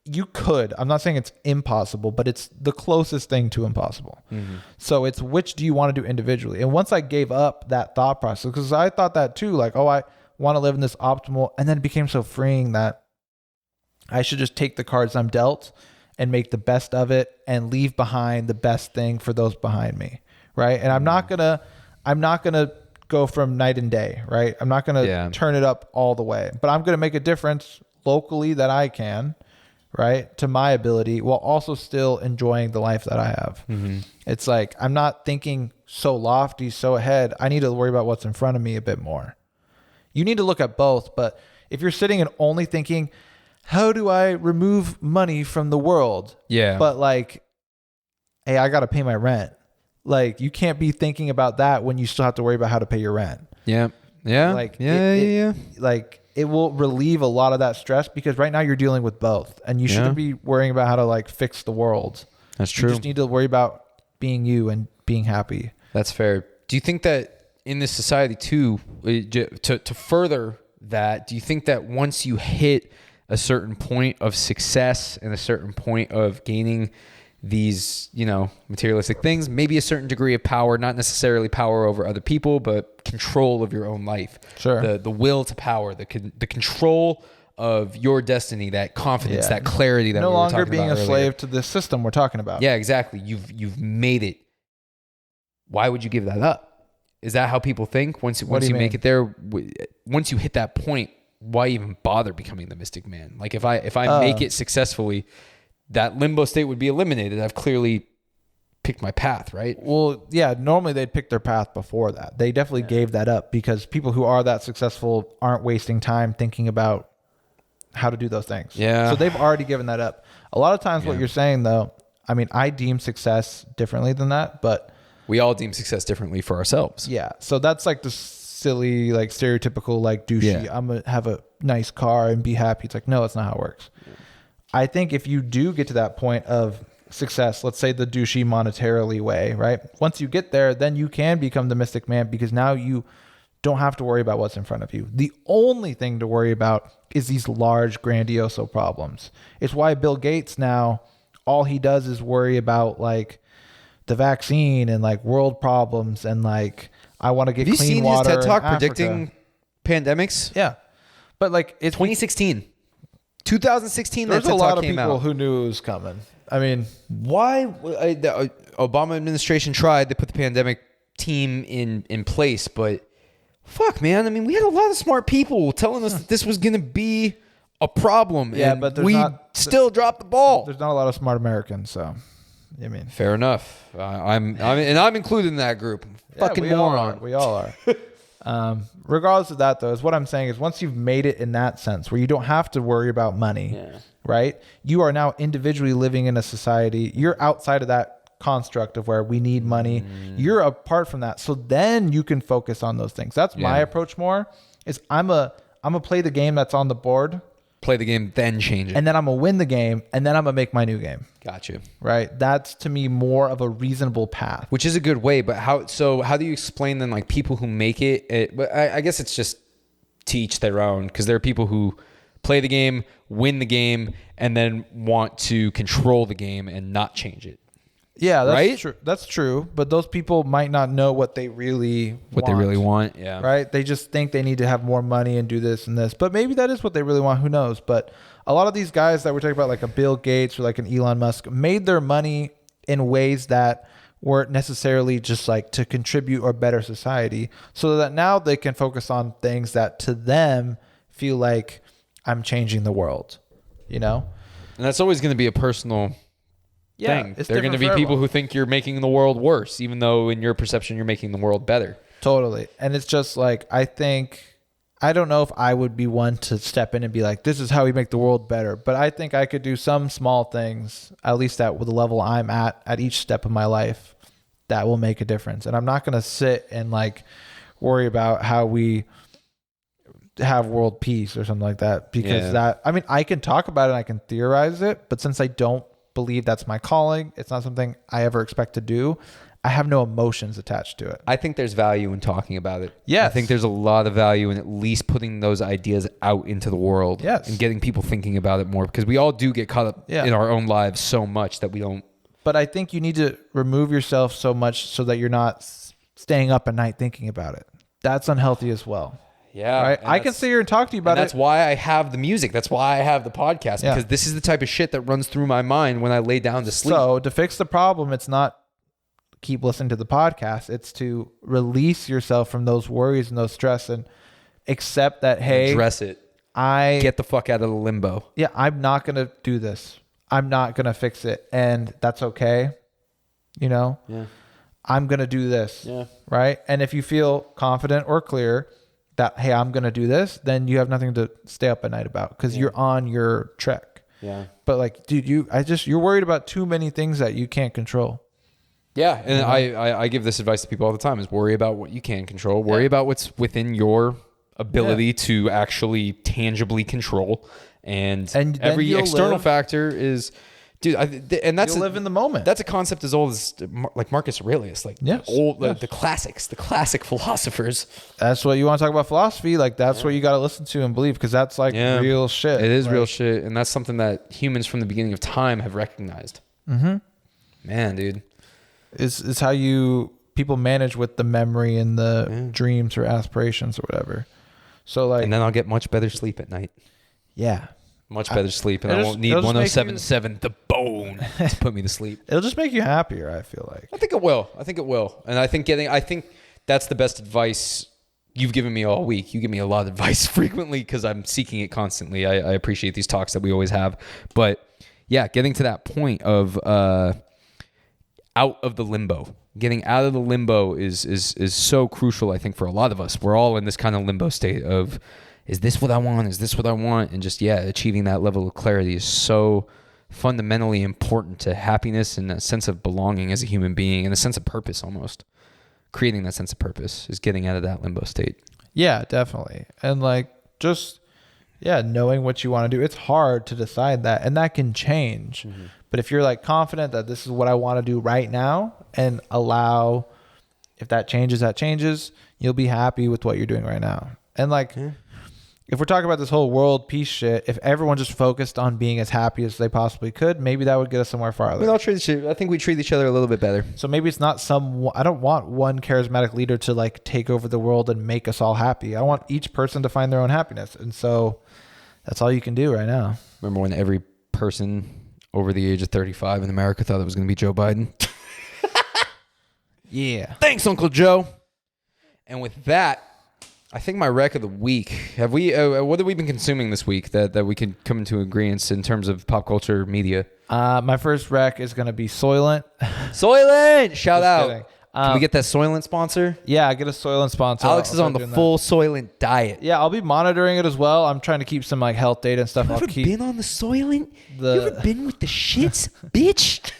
You could. I'm not saying it's impossible, but it's the closest thing to impossible. Mm-hmm. So it's which do you want to do individually? And once I gave up that thought process, because I thought that too, like, oh, I want to live in this optimal, and then it became so freeing that I should just take the cards I'm dealt and make the best of it and leave behind the best thing for those behind me. Right. And I'm not going to go from night and day, right? I'm not going to turn it up all the way, but I'm going to make a difference locally that I can, right? To my ability, while also still enjoying the life that I have. Mm-hmm. It's like, I'm not thinking so lofty, so ahead. I need to worry about what's in front of me a bit more. You need to look at both, but if you're sitting and only thinking, how do I remove money from the world? Yeah. But like, hey, I got to pay my rent. Like, you can't be thinking about that when you still have to worry about how to pay your rent. Yeah. Yeah. Like, yeah. Like, it will relieve a lot of that stress because right now you're dealing with both, and you shouldn't be worrying about how to like fix the world. That's true. You just need to worry about being you and being happy. That's fair. Do you think that in this society too, to further that, do you think that once you hit a certain point of success and a certain point of gaining these, materialistic things, maybe a certain degree of power, not necessarily power over other people, but control of your own life. Sure. The will to power, the control of your destiny, that confidence, that clarity that no we were longer talking being about a slave to the system we're talking about. Yeah, exactly. You've made it. Why would you give that up? Is that how people think? Once you make it there, once you hit that point, why even bother becoming the mystic man? Like if I make it successfully, that limbo state would be eliminated. I've clearly picked my path, right? Well, yeah, normally they'd pick their path before that. They definitely gave that up because people who are that successful aren't wasting time thinking about how to do those things. Yeah. So they've already given that up. A lot of times what you're saying though, I mean, I deem success differently than that, but we all deem success differently for ourselves. Yeah. So that's like the silly, like stereotypical, like douchey, I'm going to have a nice car and be happy. It's like, no, that's not how it works. I think if you do get to that point of success, let's say the douchey monetarily way, right? Once you get there, then you can become the mystic man because now you don't have to worry about what's in front of you. The only thing to worry about is these large, grandiose problems. It's why Bill Gates now, all he does is worry about like the vaccine and like world problems and like I want to get Have you clean seen water. his TED Talk in Africa. predicting pandemics? Yeah, but like it's 2016, 2016. There's that TED a lot Talk of came people out. who knew it was coming. I mean, Why the Obama administration tried to put the pandemic team in place, but fuck, man. I mean, we had a lot of smart people telling us that this was going to be a problem, Yeah, and but there's we not- still dropped the ball. there's not a lot of smart Americans, so I mean, Fair enough. I'm included in that group. yeah, Fucking we all moron. are. We all are. Regardless of that, though, is what I'm saying is once you've made it in that sense where you don't have to worry about money, right? You are now individually living in a society. You're outside of that construct of where we need money. You're apart from that. So then you can focus on those things. That's my approach more is I'm a play the game that's on the board. Play the game, then change it. And then I'm going to win the game. And then I'm going to make my new game. Gotcha. Right. That's to me more of a reasonable path. Which is a good way, but how do you explain then like people who make it but I guess it's just to each their own, because there are people who play the game, win the game, and then want to control the game and not change it. Yeah, that's right? true. That's true. But those people might not know what they really want. Yeah. Right. They just think they need to have more money and do this and this. But maybe that is what they really want. Who knows? But a lot of these guys that we're talking about, like a Bill Gates or like an Elon Musk, made their money in ways that weren't necessarily just like to contribute or better society, so that now they can focus on things that to them feel like I'm changing the world, you know? And that's always going to be a personal thing. It's There are going to be different for people everyone. who think you're making the world worse, even though in your perception you're making the world better. Totally. And it's just like, I don't know if I would be one to step in and be like, this is how we make the world better. But I think I could do some small things, at least at the level I'm at each step of my life, that will make a difference. And I'm not going to sit and like worry about how we have world peace or something like that, because I can talk about it and I can theorize it, but since I don't believe that's my calling, it's not something I ever expect to do. I have no emotions attached to it. I think there's value in talking about it. Yes. I think there's a lot of value in at least putting those ideas out into the world. Yes. And getting people thinking about it more, because we all do get caught up in our own lives so much that we don't. But I think you need to remove yourself so much so that you're not staying up at night thinking about it. That's unhealthy as well. Yeah. Right? I can sit here and talk to you about it. That's why I have the music. That's why I have the podcast, Yeah. because this is the type of shit that runs through my mind when I lay down to sleep. So to fix the problem, it's not keep listening to the podcast. It's to release yourself from those worries and those stress and accept that, hey, address it. Get the fuck out of the limbo. Yeah, I'm not going to do this. I'm not going to fix it. And that's okay. You know? Yeah. I'm going to do this. Yeah. Right? And if you feel confident or clear that, hey, I'm going to do this, then you have nothing to stay up at night about, because you're on your trek. Yeah. But like, dude, you're worried about too many things that you can't control. Yeah, and I give this advice to people all the time: is worry about what you can control, worry about what's within your ability to actually tangibly control, and every external factor is, dude. And that's You'll live in the moment. That's a concept as old as like Marcus Aurelius, like the classics, the classic philosophers. That's what you want to talk about philosophy. Like that's what you got to listen to and believe, because that's like real shit. It is like, real shit, and that's something that humans from the beginning of time have recognized. Mm-hmm. Man, dude. Is how people manage with the memory and the dreams or aspirations or whatever. So like, and then I'll get much better sleep at night. Yeah. Much better sleep, and I won't need 107.7 The Bone to put me to sleep. It'll just make you happier, I feel like. I think it will. And I think that's the best advice you've given me all week. You give me a lot of advice frequently because I'm seeking it constantly. I appreciate these talks that we always have. But yeah, getting to that point of out of the limbo. Getting out of the limbo is so crucial, I think, for a lot of us. We're all in this kind of limbo state of, is this what I want? Is this what I want? And just, achieving that level of clarity is so fundamentally important to happiness and a sense of belonging as a human being and a sense of purpose almost. Creating that sense of purpose is getting out of that limbo state. Yeah, definitely. And like, just, knowing what you want to do. It's hard to decide that, and that can change. Mm-hmm. But if you're like confident that this is what I want to do right now, and allow, if that changes, you'll be happy with what you're doing right now. And like, if we're talking about this whole world peace shit, if everyone just focused on being as happy as they possibly could, maybe that would get us somewhere farther. I think we treat each other a little bit better. So maybe it's not I don't want one charismatic leader to like take over the world and make us all happy. I want each person to find their own happiness. And so that's all you can do right now. Remember when every person over the age of 35 in America thought it was going to be Joe Biden? Yeah. Thanks, Uncle Joe. And with that, I think my rec of the week. Have we? What have we been consuming this week that we can come into agreement in terms of pop culture media? My first rec is going to be Soylent. Soylent! Shout out. Kidding. Can we get that Soylent sponsor? Yeah, get a Soylent sponsor. Alex is on the full Soylent diet. Yeah, I'll be monitoring it as well. I'm trying to keep some like health data and stuff. You ever been on the Soylent? You ever been with the shits, bitch?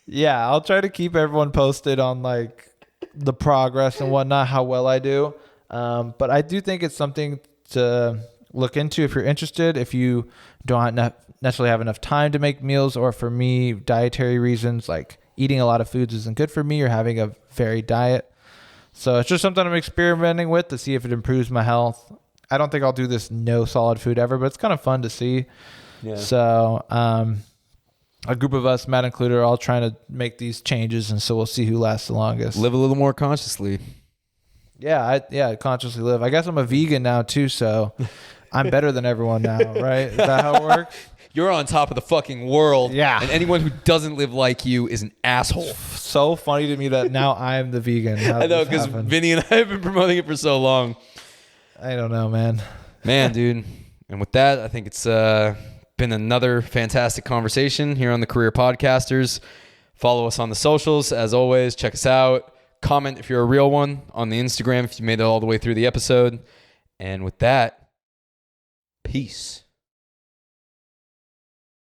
Yeah, I'll try to keep everyone posted on like the progress and whatnot, how well I do. But I do think it's something to look into if you're interested. If you don't necessarily have enough time to make meals, or for me, dietary reasons, like eating a lot of foods isn't good for me, or having a varied diet. So it's just something I'm experimenting with to see if it improves my health. I don't think I'll do this no solid food ever, but it's kind of fun to see. Yeah. So a group of us, Matt included, are all trying to make these changes, and so we'll see who lasts the longest. Live a little more consciously. Yeah, consciously live. I guess I'm a vegan now too, so I'm better than everyone now, right? Is that how it works? You're on top of the fucking world. Yeah. And anyone who doesn't live like you is an asshole. So funny to me that now I'm the vegan. I know, because Vinny and I have been promoting it for so long. I don't know, man. Man, dude. And with that, I think it's been another fantastic conversation here on the Career Podcasters. Follow us on the socials. As always, check us out. Comment if you're a real one on the Instagram if you made it all the way through the episode. And with that, peace.